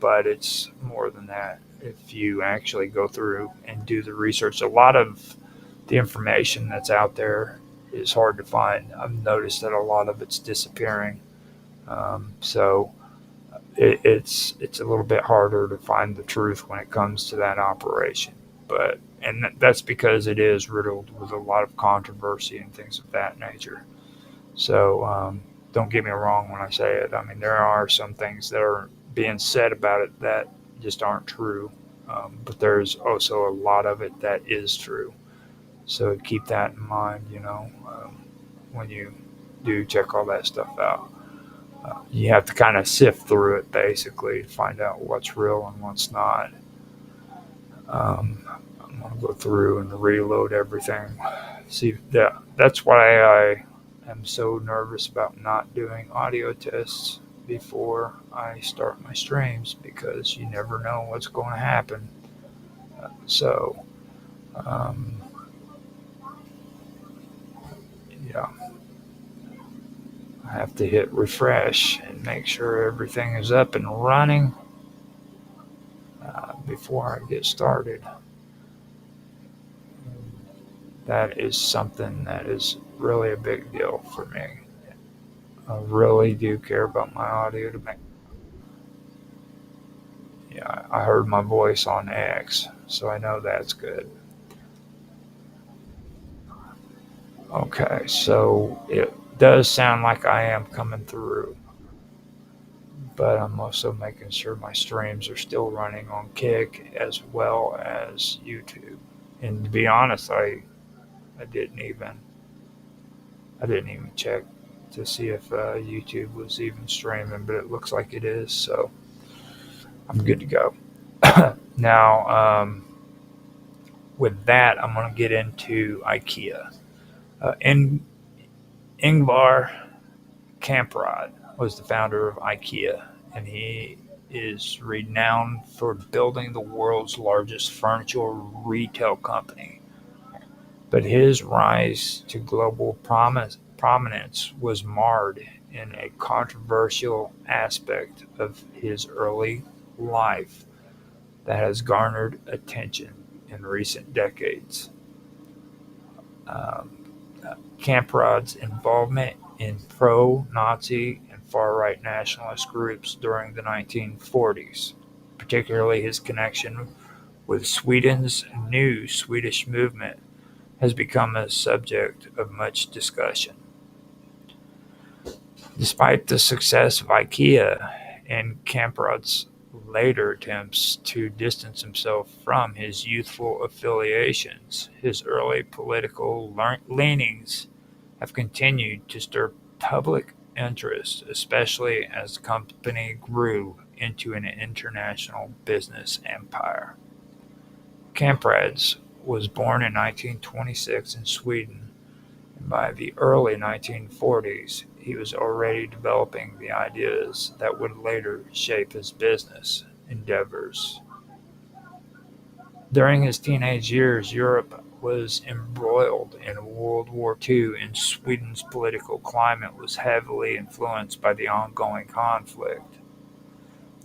but it's more than that. If you actually go through and do the research, a lot of the information that's out there is hard to find. I've noticed that a lot of it's disappearing. So it's a little bit harder to find the truth when it comes to that operation. But and that's because it is riddled with a lot of controversy and things of that nature. So don't get me wrong when I say it. I mean, there are some things that are being said about it that just aren't true. But there's also a lot of it that is true. So keep that in mind, when you do check all that stuff out. You have to kind of sift through it basically to find out what's real and what's not. I'm going to go through and reload everything. See, that's why I am so nervous about not doing audio tests before I start my streams, because you never know what's going to happen. So, Yeah, I have to hit refresh and make sure everything is up and running before I get started. That is something that is really a big deal for me. I really do care about my audio to make. Yeah, I heard my voice on X, so I know that's good. Okay, so it does sound like I am coming through, but I'm also making sure my streams are still running on Kick as well as YouTube. And to be honest, I didn't even I didn't even check to see if YouTube was even streaming, but it looks like it is, so I'm good to go. Now, with that, I'm going to get into IKEA. Ingvar Kamprad was the founder of IKEA, and he is renowned for building the world's largest furniture retail company. But his rise to global prominence was marred in a controversial aspect of his early life that has garnered attention in recent decades. Um, Camprod's involvement in pro Nazi and far right nationalist groups during the 1940s, particularly his connection with Sweden's new Swedish movement, has become a subject of much discussion. Despite the success of IKEA and Kamprad's later attempts to distance himself from his youthful affiliations, his early political leanings have continued to stir public interest, especially as the company grew into an international business empire. Kamprads was born in 1926 in Sweden, and by the early 1940s, he was already developing the ideas that would later shape his business endeavors. During his teenage years, Europe was embroiled in World War II, and Sweden's political climate was heavily influenced by the ongoing conflict.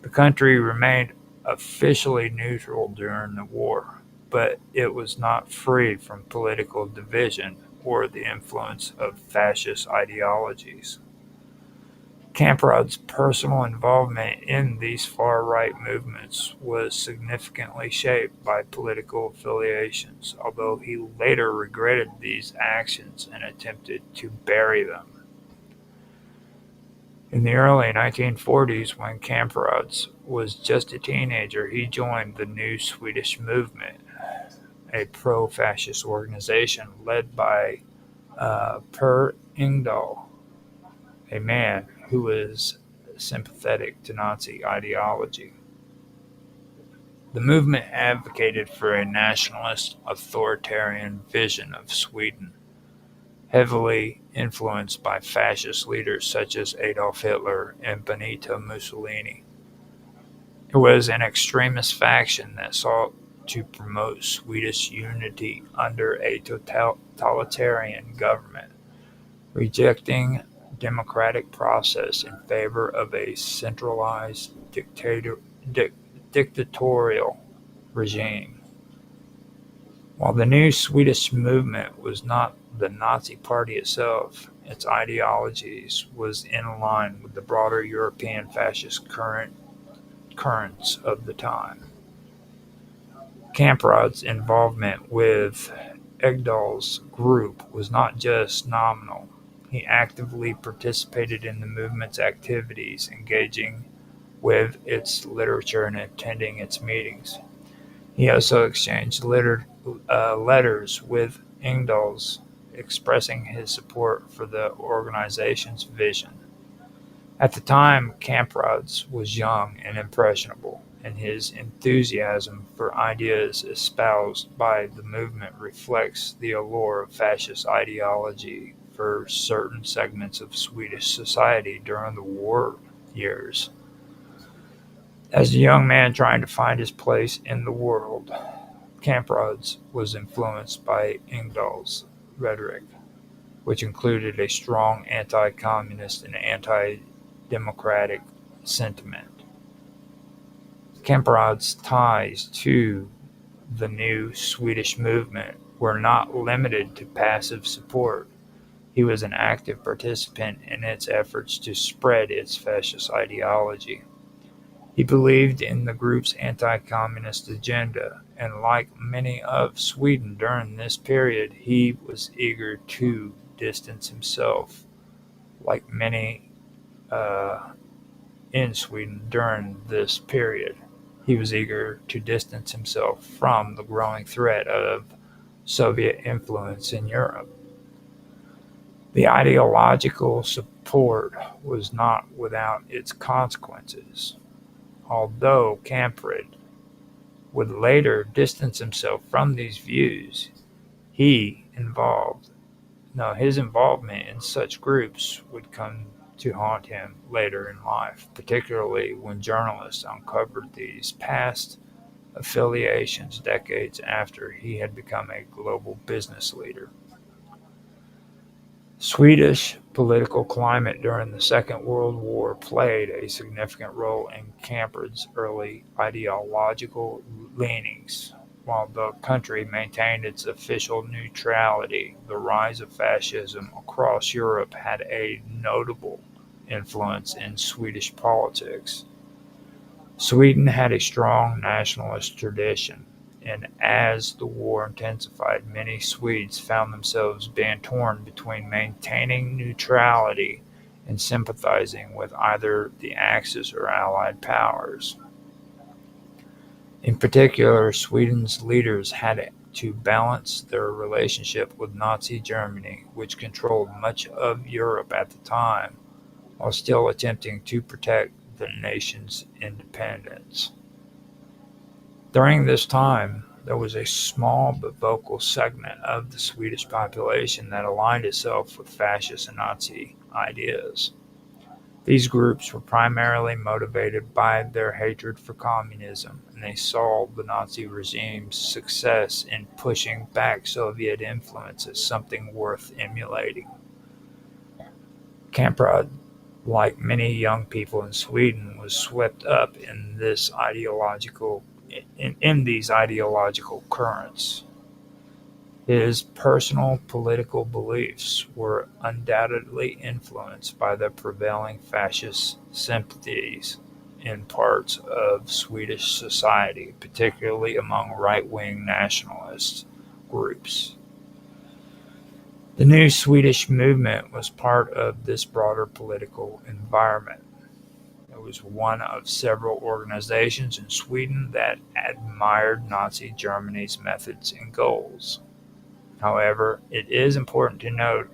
The country remained officially neutral during the war, but it was not free from political division or the influence of fascist ideologies. Camprod's personal involvement in these far-right movements was significantly shaped by political affiliations, although he later regretted these actions and attempted to bury them. In the early 1940s, when Kamprad was just a teenager, he joined the New Swedish Movement, a pro-fascist organization led by Per Engdahl, a man who was sympathetic to Nazi ideology. The movement advocated for a nationalist, authoritarian vision of Sweden, heavily influenced by fascist leaders such as Adolf Hitler and Benito Mussolini. It was an extremist faction that sought to promote Swedish unity under a totalitarian government, rejecting democratic process in favor of a centralized dictatorial regime. While the new Swedish movement was not the Nazi Party itself, its ideologies was in line with the broader European fascist currents of the time. Kamprad's involvement with Egdahl's group was not just nominal. He actively participated in the movement's activities, engaging with its literature and attending its meetings. He also exchanged letters with Engdahl's, expressing his support for the organization's vision. At the time, Kamprad was young and impressionable, and his enthusiasm for ideas espoused by the movement reflects the allure of fascist ideology for certain segments of Swedish society during the war years. As a young man trying to find his place in the world, Kamprad was influenced by Engdahl's rhetoric. which included a strong anti-communist and anti-democratic sentiment. Kamprad's ties to the new Swedish movement were not limited to passive support. He was an active participant in its efforts to spread its fascist ideology. He believed in the group's anti-communist agenda, and like many of Sweden during this period, he was eager to distance himself, like many uh, in Sweden during this period. He was eager to distance himself from the growing threat of Soviet influence in Europe. The ideological support was not without its consequences. Although Kamprad would later distance himself from these views, he involved no, his involvement in such groups would come to haunt him later in life, particularly when journalists uncovered these past affiliations decades after he had become a global business leader. Swedish political climate during the Second World War played a significant role in Kamprad's early ideological leanings. While the country maintained its official neutrality, the rise of fascism across Europe had a notable influence in Swedish politics. Sweden had a strong nationalist tradition, and as the war intensified, many Swedes found themselves being torn between maintaining neutrality and sympathizing with either the Axis or Allied powers. In particular, Sweden's leaders had to balance their relationship with Nazi Germany, which controlled much of Europe at the time, while still attempting to protect the nation's independence. During this time, there was a small but vocal segment of the Swedish population that aligned itself with fascist and Nazi ideas. These groups were primarily motivated by their hatred for communism, and they saw the Nazi regime's success in pushing back Soviet influence as something worth emulating. Kamprad, like many young people in Sweden, was swept up in these ideological currents. His personal political beliefs were undoubtedly influenced by the prevailing fascist sympathies in parts of Swedish society, particularly among right-wing nationalist groups. The new Swedish movement was part of this broader political environment. It was one of several organizations in Sweden that admired Nazi Germany's methods and goals. However, it is important to note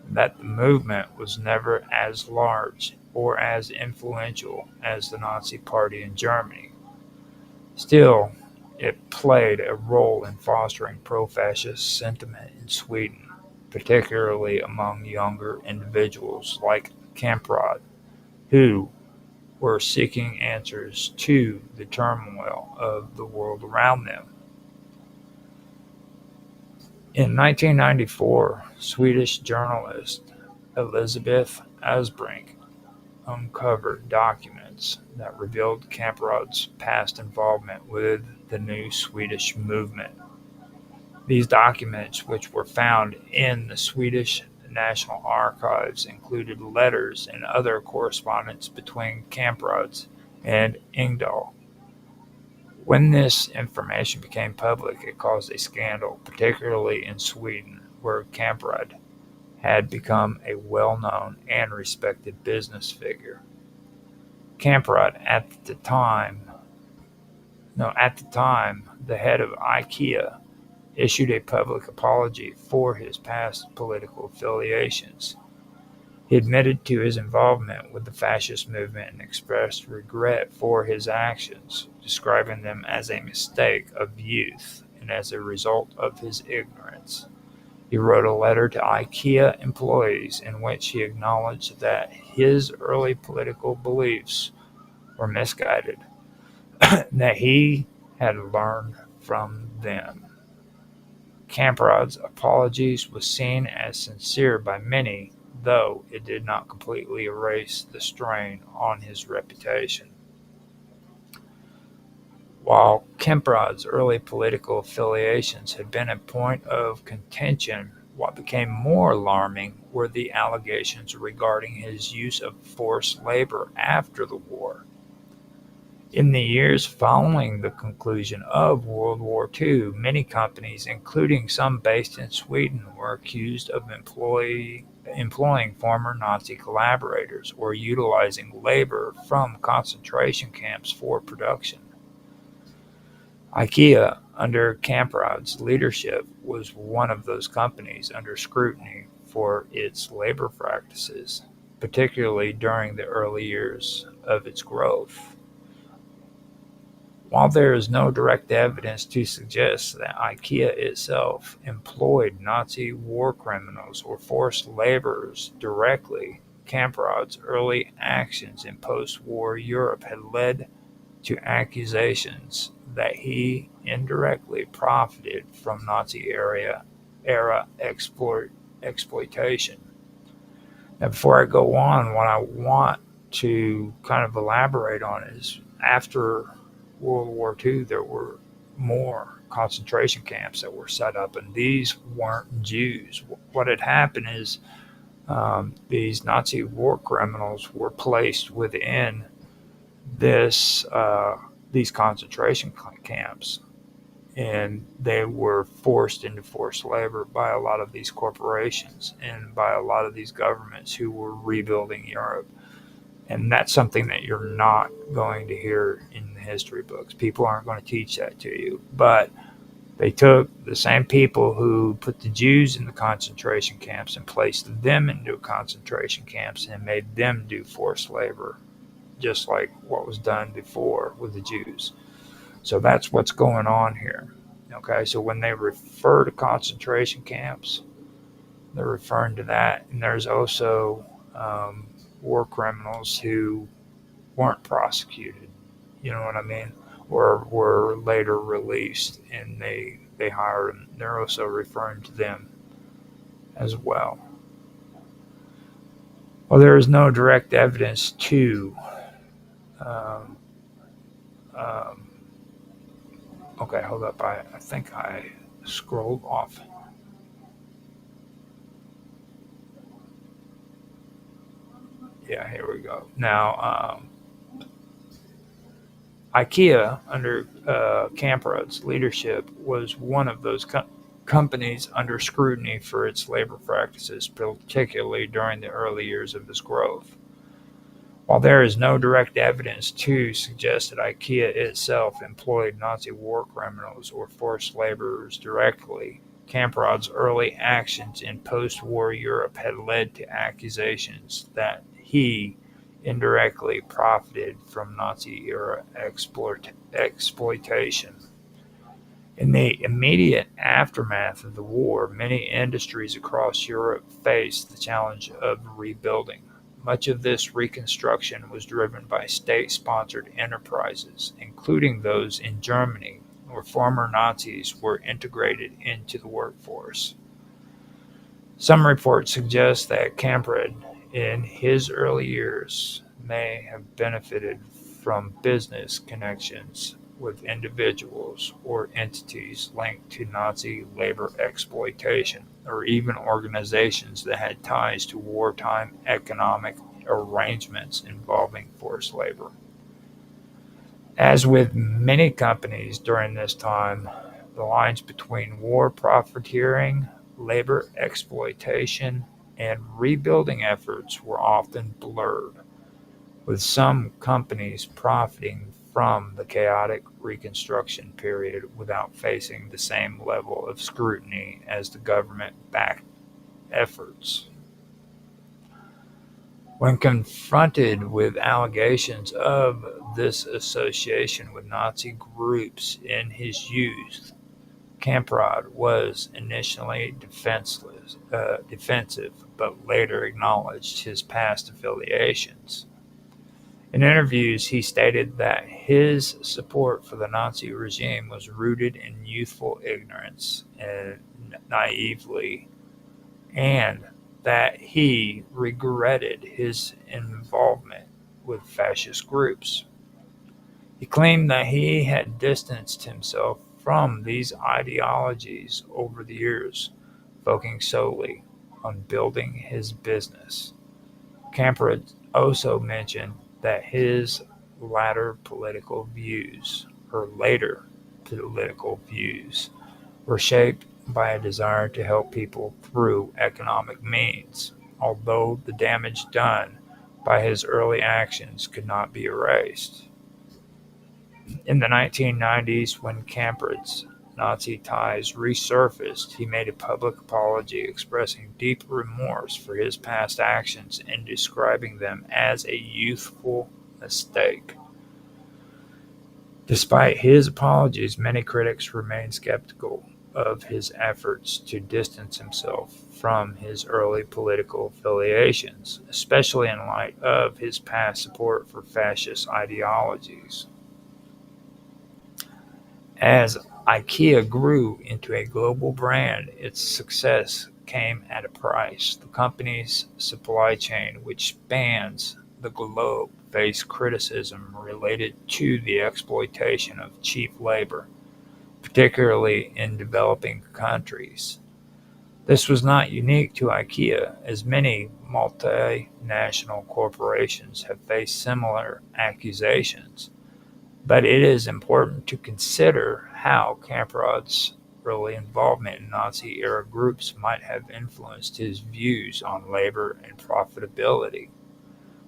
that the movement was never as large or as influential as the Nazi Party in Germany. Still, it played a role in fostering pro-fascist sentiment in Sweden, particularly among younger individuals like Kamprad, who were seeking answers to the turmoil of the world around them. In 1994, Swedish journalist Elisabeth Asbrink uncovered documents that revealed Kamprad's past involvement with the new Swedish movement. These documents, which were found in the Swedish National Archives, included letters and other correspondence between Kamprad and Engdahl. When this information became public, it caused a scandal, particularly in Sweden, where Kamprad had become a well-known and respected business figure. Kamprad, at the time, the head of IKEA, issued a public apology for his past political affiliations. He admitted to his involvement with the fascist movement and expressed regret for his actions, describing them as a mistake of youth and as a result of his ignorance. He wrote a letter to IKEA employees in which he acknowledged that his early political beliefs were misguided, that he had learned from them. Kamprad apologies was seen as sincere by many, though it did not completely erase the strain on his reputation. While Kemprod's early political affiliations had been a point of contention, what became more alarming were the allegations regarding his use of forced labor after the war. In the years following the conclusion of World War II, many companies, including some based in Sweden, were accused of employing former Nazi collaborators or utilizing labor from concentration camps for production. IKEA, under Kamprad's leadership, was one of those companies under scrutiny for its labor practices, particularly during the early years of its growth. While there is no direct evidence to suggest that IKEA itself employed Nazi war criminals or forced laborers directly, Kamprad's early actions in post-war Europe had led to accusations that he indirectly profited from Nazi era exploitation. Now, before I go on, what I want to kind of elaborate on is after World War II, there were more concentration camps that were set up, and these weren't Jews. What had happened is these Nazi war criminals were placed within this these concentration camps, and they were forced into forced labor by a lot of these corporations and by a lot of these governments who were rebuilding Europe. And that's something that you're not going to hear in the history books. People aren't going to teach that to you. But they took the same people who put the Jews in the concentration camps and placed them into concentration camps and made them do forced labor, just like what was done before with the Jews. So that's what's going on here. Okay, so when they refer to concentration camps, they're referring to that. And there's also war criminals who weren't prosecuted, you know what I mean, or were later released and they hired them. They're also referring to them as well. Well, there is no direct evidence to um, um, okay, hold up. I think I scrolled off. Yeah, here we go. Now, IKEA, under Kamprad's leadership, was one of those companies under scrutiny for its labor practices, particularly during the early years of its growth. While there is no direct evidence to suggest that IKEA itself employed Nazi war criminals or forced laborers directly, Kamprad's early actions in post-war Europe had led to accusations that he indirectly profited from Nazi-era exploitation. In the immediate aftermath of the war, many industries across Europe faced the challenge of rebuilding. Much of this reconstruction was driven by state-sponsored enterprises, including those in Germany, where former Nazis were integrated into the workforce. Some reports suggest that Kamprad, in his early years, may have benefited from business connections with individuals or entities linked to Nazi labor exploitation, or even organizations that had ties to wartime economic arrangements involving forced labor. As with many companies during this time, the lines between war profiteering, labor exploitation, and rebuilding efforts were often blurred, with some companies profiting from the chaotic Reconstruction period without facing the same level of scrutiny as the government-backed efforts. When confronted with allegations of this association with Nazi groups in his youth, Kamprad was initially defensive, but later acknowledged his past affiliations. In interviews, he stated that his support for the Nazi regime was rooted in youthful ignorance and naively, and that he regretted his involvement with fascist groups. He claimed that he had distanced himself from these ideologies over the years, focusing solely on building his business. Camper also mentioned that his latter political views, or later political views, were shaped by a desire to help people through economic means, although the damage done by his early actions could not be erased. In the 1990s, when Kamprad's Nazi ties resurfaced, he made a public apology expressing deep remorse for his past actions and describing them as a youthful mistake. Despite his apologies, many critics remain skeptical of his efforts to distance himself from his early political affiliations, especially in light of his past support for fascist ideologies. As IKEA grew into a global brand, its success came at a price. The company's supply chain, which spans the globe, faced criticism related to the exploitation of cheap labor, particularly in developing countries. This was not unique to IKEA, as many multinational corporations have faced similar accusations. But it is important to consider how Kamprad's early involvement in Nazi-era groups might have influenced his views on labor and profitability.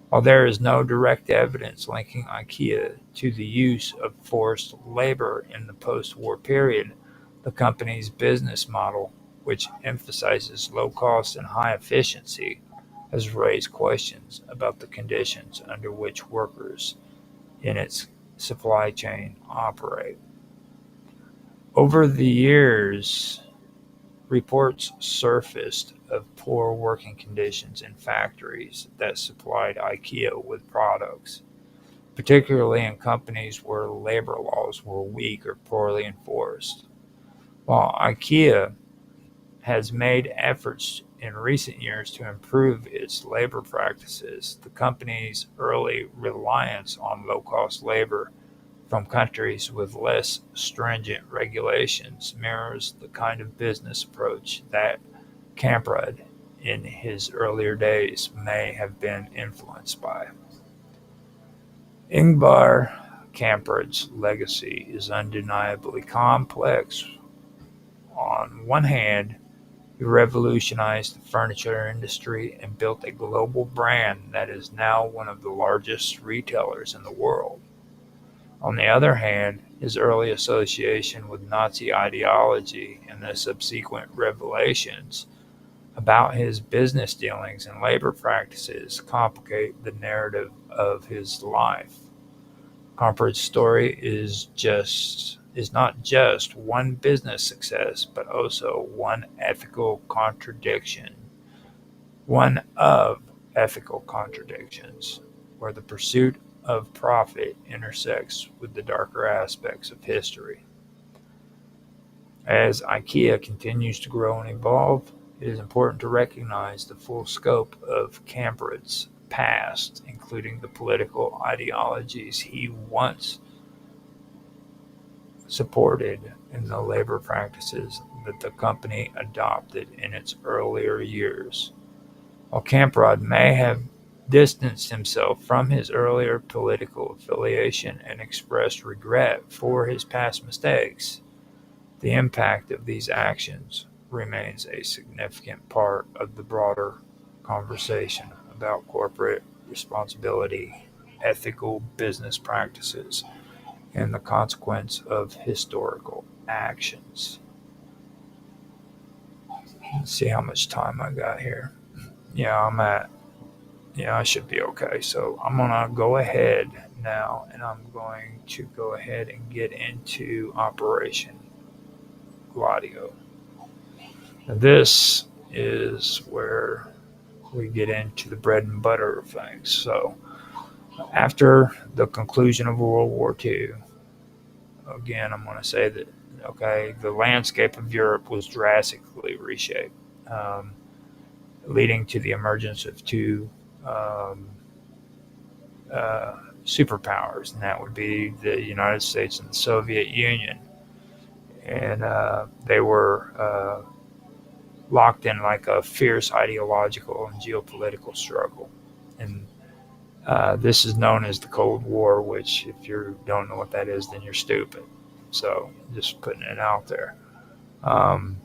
While there is no direct evidence linking IKEA to the use of forced labor in the post-war period, the company's business model, which emphasizes low cost and high efficiency, has raised questions about the conditions under which workers in its supply chain operate. Over the years, reports surfaced of poor working conditions in factories that supplied IKEA with products, particularly in companies where labor laws were weak or poorly enforced. While IKEA has made efforts in recent years to improve its labor practices, the company's early reliance on low-cost labor from countries with less stringent regulations mirrors the kind of business approach that Kamprad in his earlier days may have been influenced by. Ingvar Kamprad's legacy is undeniably complex. On one hand, he revolutionized the furniture industry and built a global brand that is now one of the largest retailers in the world. On the other hand, his early association with Nazi ideology and the subsequent revelations about his business dealings and labor practices complicate the narrative of his life. Comprad's story is not just one business success, but also one of ethical contradictions, where the pursuit of profit intersects with the darker aspects of history. As IKEA continues to grow and evolve, it is important to recognize the full scope of Kamprad's past, including the political ideologies he once supported and the labor practices that the company adopted in its earlier years. While Kamprad may have distanced himself from his earlier political affiliation and expressed regret for his past mistakes, the impact of these actions remains a significant part of the broader conversation about corporate responsibility, ethical business practices, and the consequence of historical actions. Let's see how much time I got here. Yeah, I should be okay. So I'm going to go ahead now and I'm going to go ahead and get into Operation Gladio. Now, this is where we get into the bread and butter of things. So After the conclusion of World War II, again, I'm going to say that, okay, the landscape of Europe was drastically reshaped, um, leading to the emergence of two um, uh, superpowers, and that would be the United States and the Soviet Union. And they were locked in like a fierce ideological and geopolitical struggle. And this is known as the Cold War, which, if you don't know what that is, then you're stupid. So, just putting it out there. Um,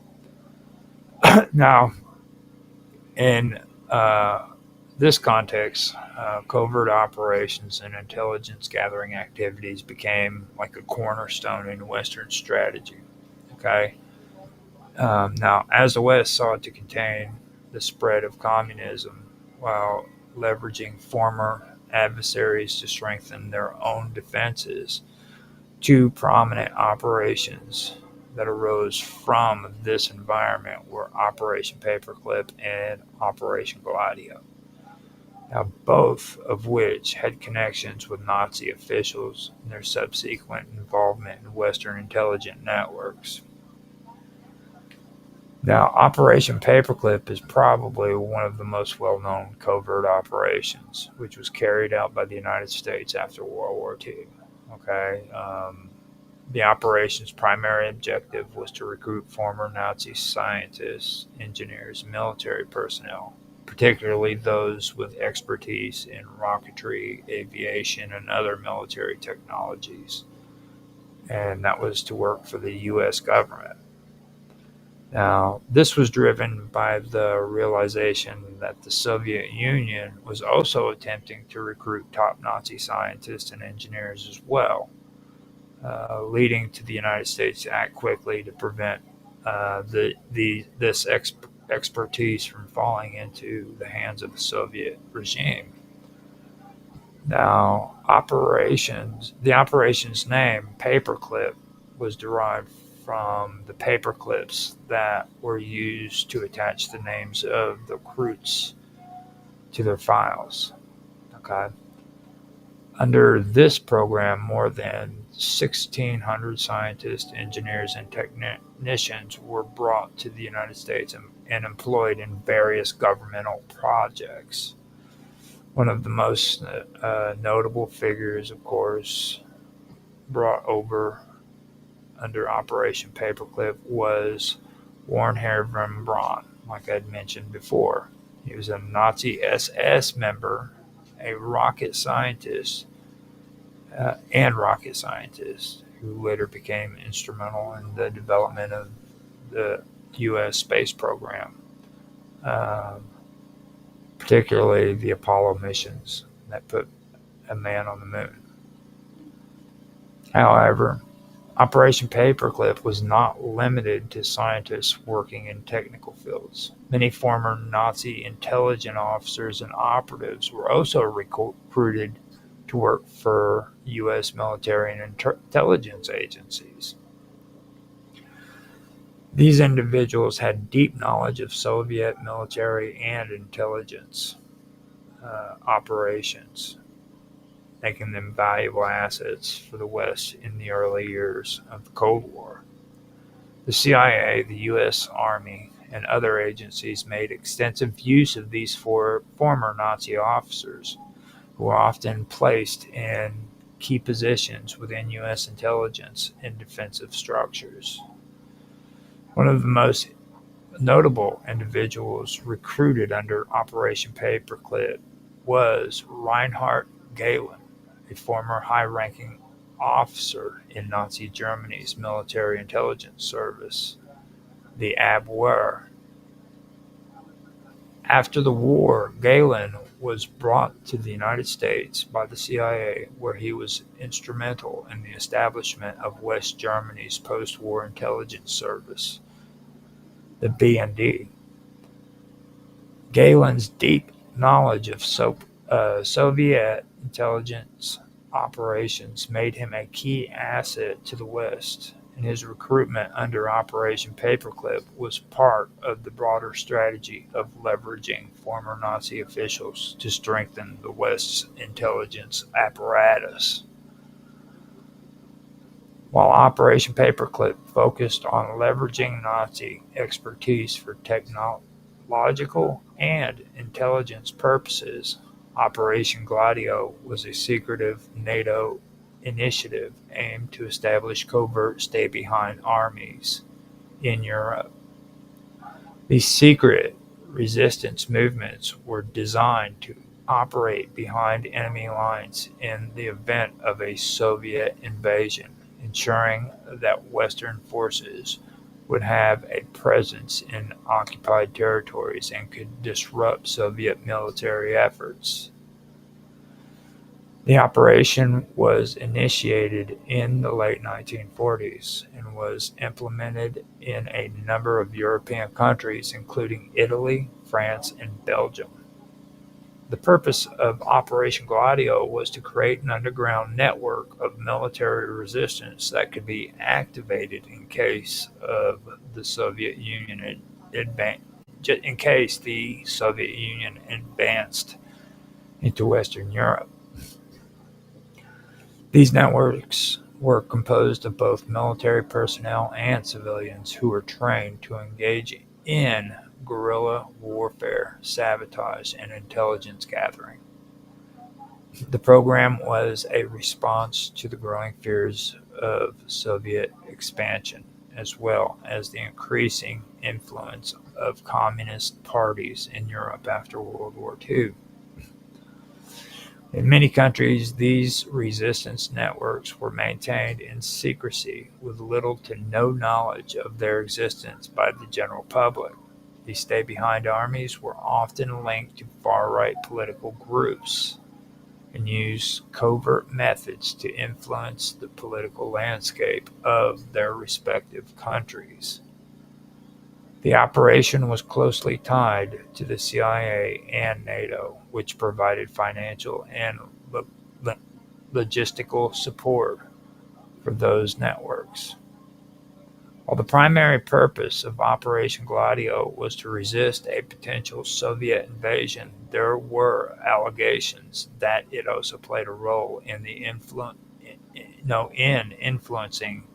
Now, in this context, covert operations and intelligence gathering activities became like a cornerstone in Western strategy. Okay. Now, as the West sought to contain the spread of communism while leveraging former adversaries to strengthen their own defenses, two prominent operations that arose from this environment were Operation Paperclip and Operation Gladio. Now, both of which had connections with Nazi officials and their subsequent involvement in Western intelligence networks. Now, Operation Paperclip is probably one of the most well known covert operations, which was carried out by the United States after World War II. Okay. The operation's primary objective was to recruit former Nazi scientists, engineers, and military personnel, particularly those with expertise in rocketry, aviation, and other military technologies. And that was to work for the U.S. government. Now, this was driven by the realization that the Soviet Union was also attempting to recruit top Nazi scientists and engineers as well, leading to the United States to act quickly to prevent this expertise from falling into the hands of the Soviet regime. Now, the operation's name, Paperclip, was derived from the paper clips that were used to attach the names of the recruits to their files. Okay. Under this program, more than 1,600 scientists, engineers, and technicians were brought to the United States and employed in various governmental projects. One of the most notable figures, of course, brought over under Operation Paperclip was Wernher von Braun, like I'd mentioned before. He was a Nazi SS member, a rocket scientist who later became instrumental in the development of the U.S. space program, uh, particularly the Apollo missions that put a man on the moon. However, Operation Paperclip was not limited to scientists working in technical fields. Many former Nazi intelligence officers and operatives were also recruited to work for U.S. military and intelligence agencies. These individuals had deep knowledge of Soviet military and intelligence operations, making them valuable assets for the West in the early years of the Cold War. The CIA, the U.S. Army, and other agencies made extensive use of these former Nazi officers, who were often placed in key positions within U.S. intelligence and defensive structures. One of the most notable individuals recruited under Operation Paperclip was Reinhard Gehlen, a former high-ranking officer in Nazi Germany's military intelligence service, the Abwehr. After the war, Gehlen was brought to the United States by the CIA, where he was instrumental in the establishment of West Germany's post-war intelligence service, the BND. Gehlen's deep knowledge of Soviet intelligence operations made him a key asset to the West, and his recruitment under Operation Paperclip was part of the broader strategy of leveraging former Nazi officials to strengthen the West's intelligence apparatus. While Operation Paperclip focused on leveraging Nazi expertise for technological and intelligence purposes, Operation Gladio was a secretive NATO initiative aimed to establish covert stay-behind armies in Europe. These secret resistance movements were designed to operate behind enemy lines in the event of a Soviet invasion, ensuring that Western forces would have a presence in occupied territories and could disrupt Soviet military efforts. The operation was initiated in the late 1940s and was implemented in a number of European countries, including Italy, France, and Belgium. The purpose of Operation Gladio was to create an underground network of military resistance that could be activated in case of the Soviet Union in case the Soviet Union advanced into Western Europe. These networks were composed of both military personnel and civilians who were trained to engage in guerrilla warfare, sabotage, and intelligence gathering. The program was a response to the growing fears of Soviet expansion, as well as the increasing influence of communist parties in Europe after World War II. In many countries, these resistance networks were maintained in secrecy with little to no knowledge of their existence by the general public. These stay-behind armies were often linked to far-right political groups and used covert methods to influence the political landscape of their respective countries. The operation was closely tied to the CIA and NATO, which provided financial and logistical support for those networks. While the primary purpose of Operation Gladio was to resist a potential Soviet invasion, there were allegations that it also played a role in influencing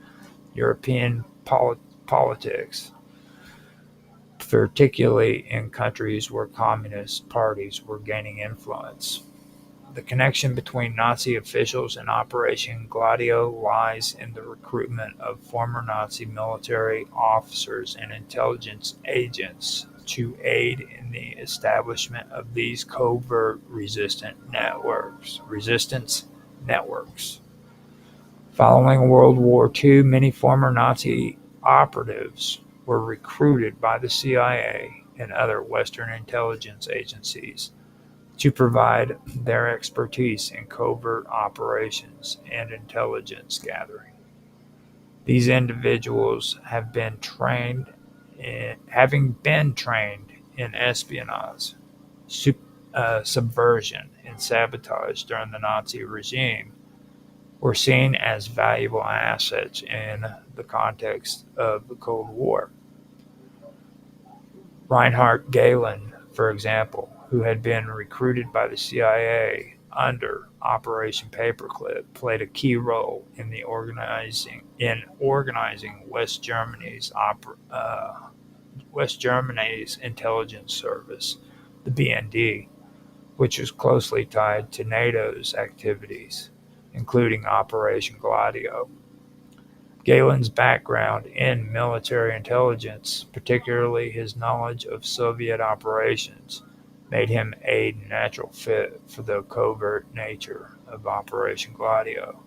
European politics, particularly in countries where communist parties were gaining influence. The connection between Nazi officials and Operation Gladio lies in the recruitment of former Nazi military officers and intelligence agents to aid in the establishment of these covert resistance networks. Following World War II, many former Nazi operatives were recruited by the CIA and other Western intelligence agencies to provide their expertise in covert operations and intelligence gathering. These individuals having been trained in espionage, subversion, and sabotage during the Nazi regime, were seen as valuable assets in the context of the Cold War. Reinhard Gehlen, for example, who had been recruited by the CIA under Operation Paperclip, played a key role in organizing West Germany's intelligence service, the BND, which was closely tied to NATO's activities, including Operation Gladio. Galen's background in military intelligence, particularly his knowledge of Soviet operations, made him a natural fit for the covert nature of Operation Gladio.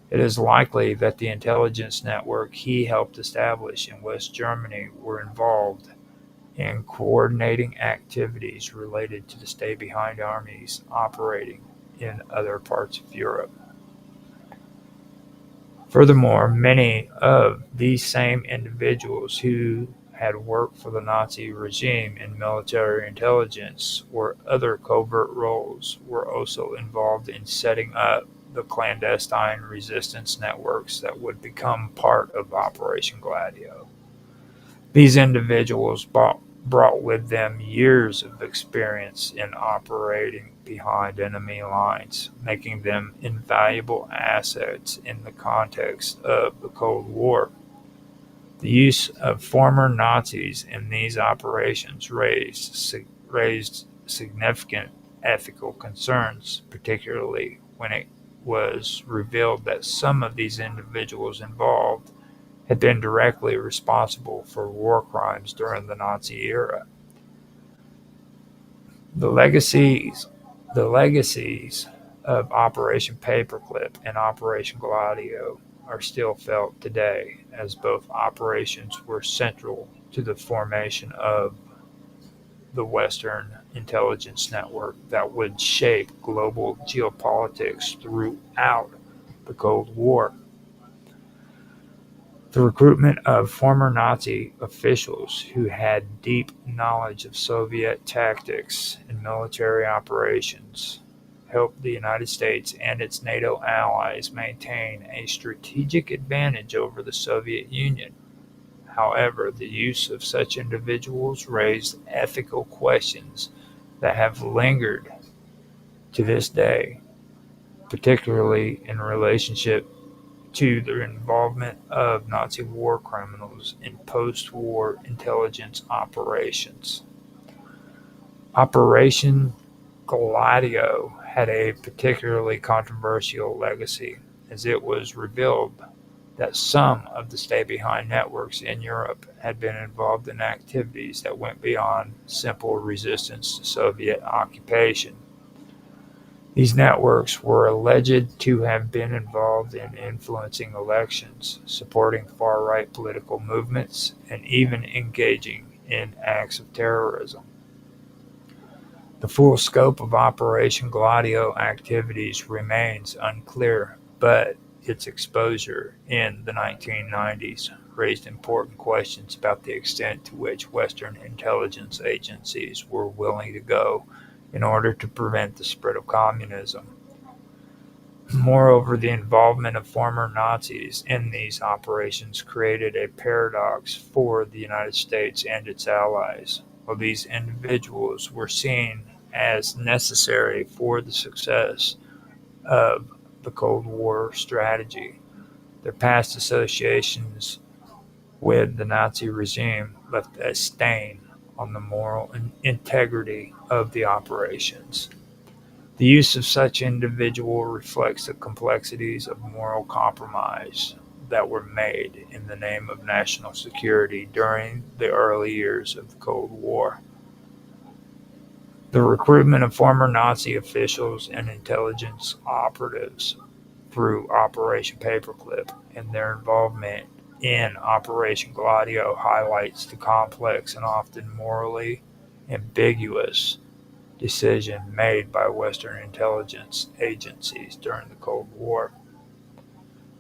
It is likely that the intelligence network he helped establish in West Germany were involved in coordinating activities related to the stay-behind armies operating in other parts of Europe. Furthermore, many of these same individuals who had worked for the Nazi regime in military intelligence or other covert roles were also involved in setting up the clandestine resistance networks that would become part of Operation Gladio. These individuals brought with them years of experience in operating behind enemy lines, making them invaluable assets in the context of the Cold War. The use of former Nazis in these operations raised significant ethical concerns, particularly when it was revealed that some of these individuals involved had been directly responsible for war crimes during the Nazi era. The legacies the legacies of Operation Paperclip and Operation Gladio are still felt today, as both operations were central to the formation of the Western intelligence network that would shape global geopolitics throughout the Cold War. The recruitment of former Nazi officials who had deep knowledge of Soviet tactics and military operations helped the United States and its NATO allies maintain a strategic advantage over the Soviet Union. However, the use of such individuals raised ethical questions that have lingered to this day, particularly in relationship to the involvement of Nazi war criminals in post-war intelligence operations. Operation Gladio had a particularly controversial legacy, as it was revealed that some of the stay-behind networks in Europe had been involved in activities that went beyond simple resistance to Soviet occupation. These networks were alleged to have been involved in influencing elections, supporting far-right political movements, and even engaging in acts of terrorism. The full scope of Operation Gladio activities remains unclear, but its exposure in the 1990s raised important questions about the extent to which Western intelligence agencies were willing to go in order to prevent the spread of communism. Moreover, the involvement of former Nazis in these operations created a paradox for the United States and its allies. While these individuals were seen as necessary for the success of the Cold War strategy, their past associations with the Nazi regime left a stain on the moral integrity of the operations. The use of such individual reflects the complexities of moral compromise that were made in the name of national security during the early years of the Cold War. The recruitment of former Nazi officials and intelligence operatives through Operation Paperclip and their involvement in Operation Gladio highlights the complex and often morally ambiguous decision made by Western intelligence agencies during the Cold War.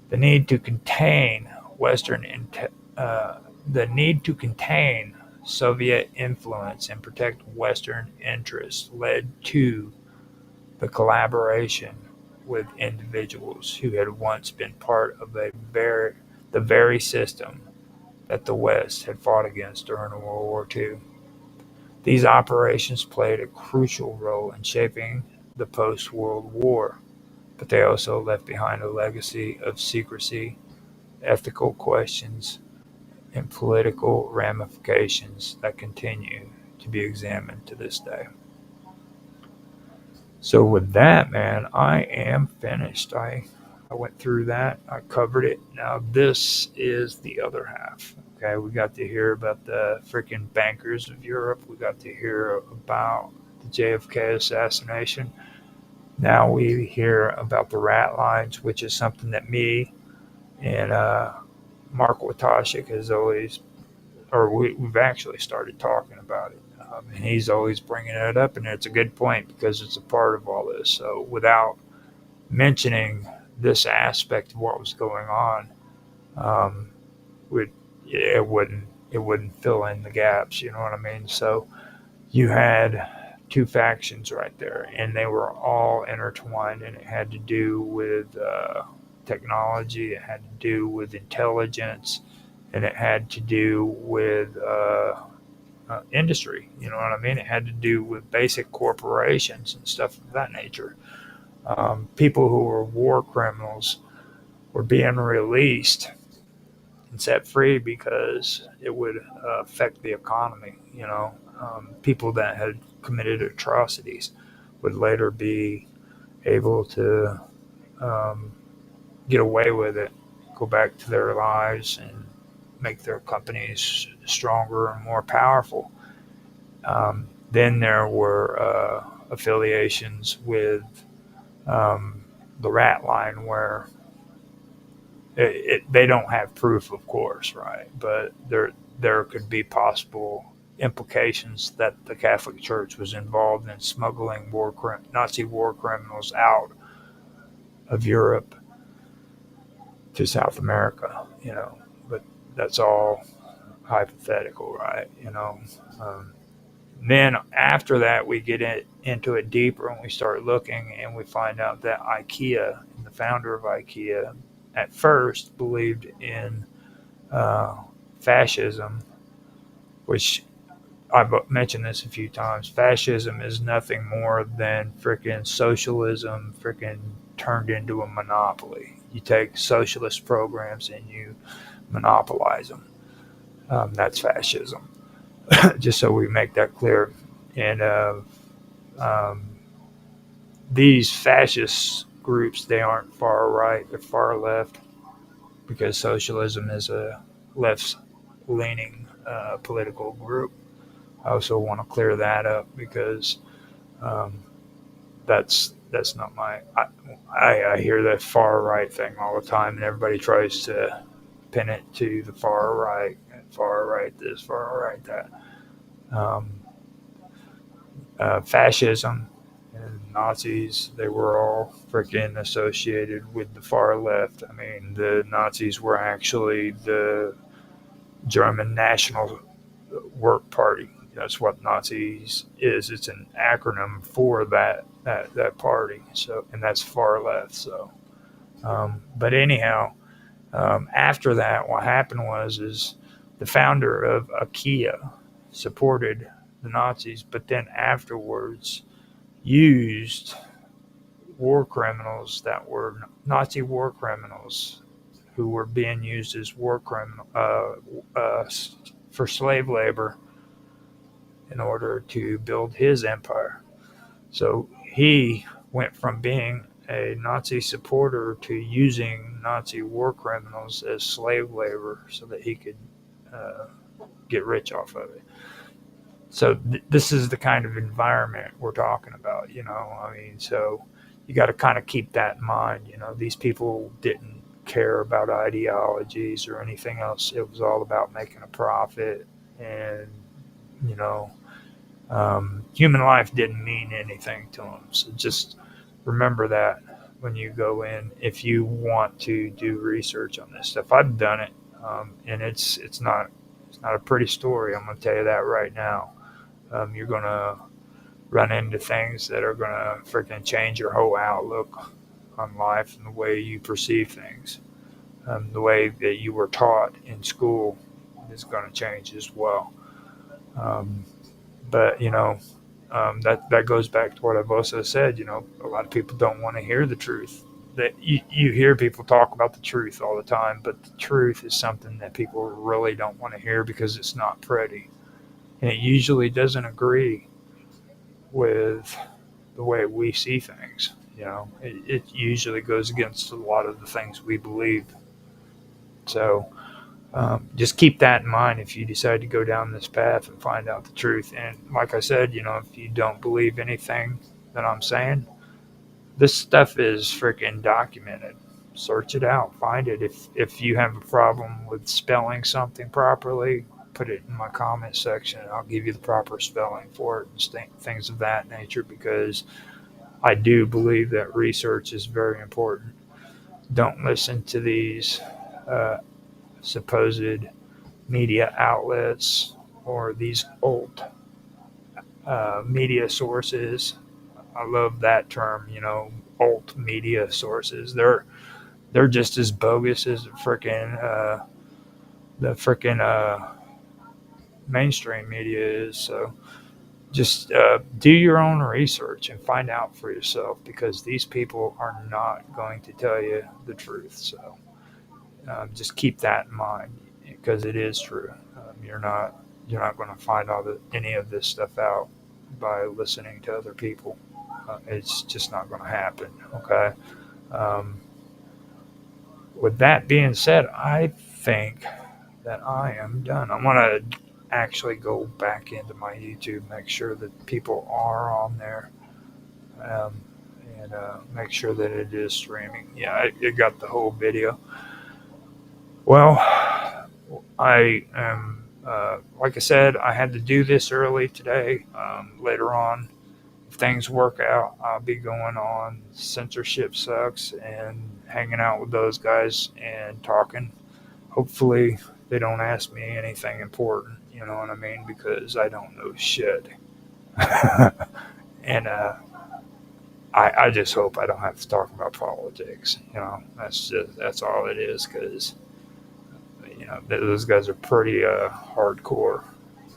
The need to contain Western the need to contain Soviet influence and protect Western interests led to the collaboration with individuals who had once been part of the very system that the West had fought against during World War II. These operations played a crucial role in shaping the post-World War, but they also left behind a legacy of secrecy, ethical questions, and political ramifications that continue to be examined to this day. So with that, man, I am finished. I went through that. I covered it. Now this is the other half. Okay, we got to hear about the freaking bankers of Europe. We got to hear about the JFK assassination. Now we hear about the rat lines, which is something that me and Mark Watashik has always, or we've actually started talking about it. And he's always bringing it up, and it's a good point because it's a part of all this. So without mentioning this aspect of what was going on, um, would it wouldn't fill in the gaps. You know what I mean? So you had two factions right there, and they were all intertwined, and it had to do with technology, it had to do with intelligence, and it had to do with industry. You know what I mean? It had to do with basic corporations and stuff of that nature. People who were war criminals were being released and set free because it would affect the economy. People that had committed atrocities would later be able to um, get away with it, go back to their lives, and make their companies stronger and more powerful. Then there were affiliations with um, the rat line where they don't have proof, of course, right? But there could be possible implications that the Catholic Church was involved in smuggling Nazi war criminals out of Europe to South America. But that's all hypothetical, right? Um, then after that, we get into it deeper and we start looking, and we find out that IKEA, the founder of IKEA, at first believed in uh, fascism, which I've mentioned this a few times. Fascism is nothing more than freaking socialism, freaking turned into a monopoly. You take socialist programs and you monopolize them. That's fascism. Just so we make that clear. And um, these fascist groups, they aren't far right, they're far left, because socialism is a left leaning political group. I also want to clear that up because um, that's not my. I hear that far right thing all the time, and everybody tries to pin it to the far right, far right this, far right that. Um, Fascism and Nazis, they were all freaking associated with the far left. I mean, the Nazis were actually the German National Work Party. That's what Nazis is. It's an acronym for that party. So, and that's far left. So, but anyhow, after that, what happened was the founder of IKEA supported the Nazis, but then afterwards used war criminals that were Nazi war criminals who were being used as war criminal for slave labor in order to build his empire. So he went from being a Nazi supporter to using Nazi war criminals as slave labor so that he could uh, get rich off of it. So this is the kind of environment we're talking about. I mean, so you got to kind of keep that in mind. These people didn't care about ideologies or anything else. It was all about making a profit, and you know, human life didn't mean anything to them. So just remember that when you go in, if you want to do research on this stuff. I've done it, and it's not a pretty story. I'm going to tell you that right now. You're going to run into things that are going to freaking change your whole outlook on life and the way you perceive things. The way that you were taught in school is going to change as well. Um, but that goes back to what I've also said. A lot of people don't want to hear the truth. That you hear people talk about the truth all the time, but the truth is something that people really don't want to hear because it's not pretty, and it usually doesn't agree with the way we see things. It usually goes against a lot of the things we believe. So just keep that in mind if you decide to go down this path and find out the truth. And like I said, if you don't believe anything that I'm saying, this stuff is freaking documented. Search it out, find it. If you have a problem with spelling something properly, put it in my comment section. I'll give you the proper spelling for it and things of that nature, because I do believe that research is very important. Don't listen to these uh, supposed media outlets or these old media sources. I love that term, alt media sources. They're just as bogus as the frickin' mainstream media is. So just do your own research and find out for yourself, because these people are not going to tell you the truth. So just keep that in mind, because it is true. You're not going to find any of this stuff out by listening to other people. It's just not going to happen. Okay. Um, with that being said, I think that I am done. I want to actually go back into my YouTube, make sure that people are on there, um, and make sure that it is streaming. Yeah, it got the whole video. Well, I am, like I said, I had to do this early today. Later on, if things work out, I'll be going on Censorship Sucks and hanging out with those guys and talking. Hopefully, they don't ask me anything important, you know what I mean? Because I don't know shit. And I just hope I don't have to talk about politics. That's all it is. Because those guys are pretty hardcore.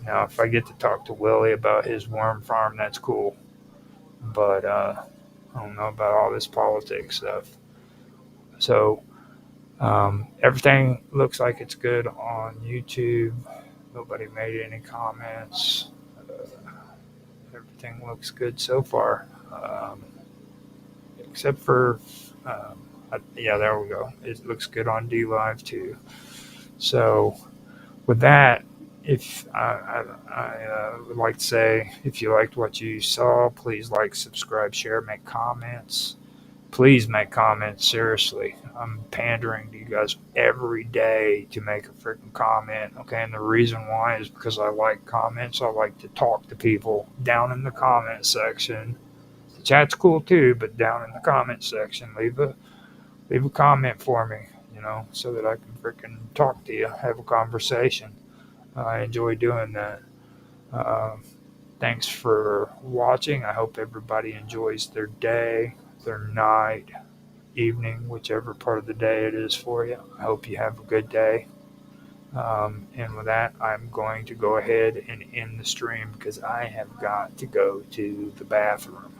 Now, if I get to talk to Willie about his worm farm, that's cool. But I don't know about all this politics stuff. So everything looks like it's good on YouTube. Nobody made any comments. Everything looks good so far, except for yeah, there we go. It looks good on D Live too. So with that, if I would like to say, if you liked what you saw, please like, subscribe, share, make comments. Please make comments. Seriously, I'm pandering to you guys every day to make a freaking comment. Okay, and the reason why is because I like comments. I like to talk to people down in the comment section. The chat's cool too, but down in the comment section, leave a comment for me. So that I can freaking talk to you, have a conversation. I enjoy doing that. Uh, Thanks for watching. I hope everybody enjoys their day, their night, evening, whichever part of the day it is for you. I hope you have a good day. And with that, I'm going to go ahead and end the stream because I have got to go to the bathroom.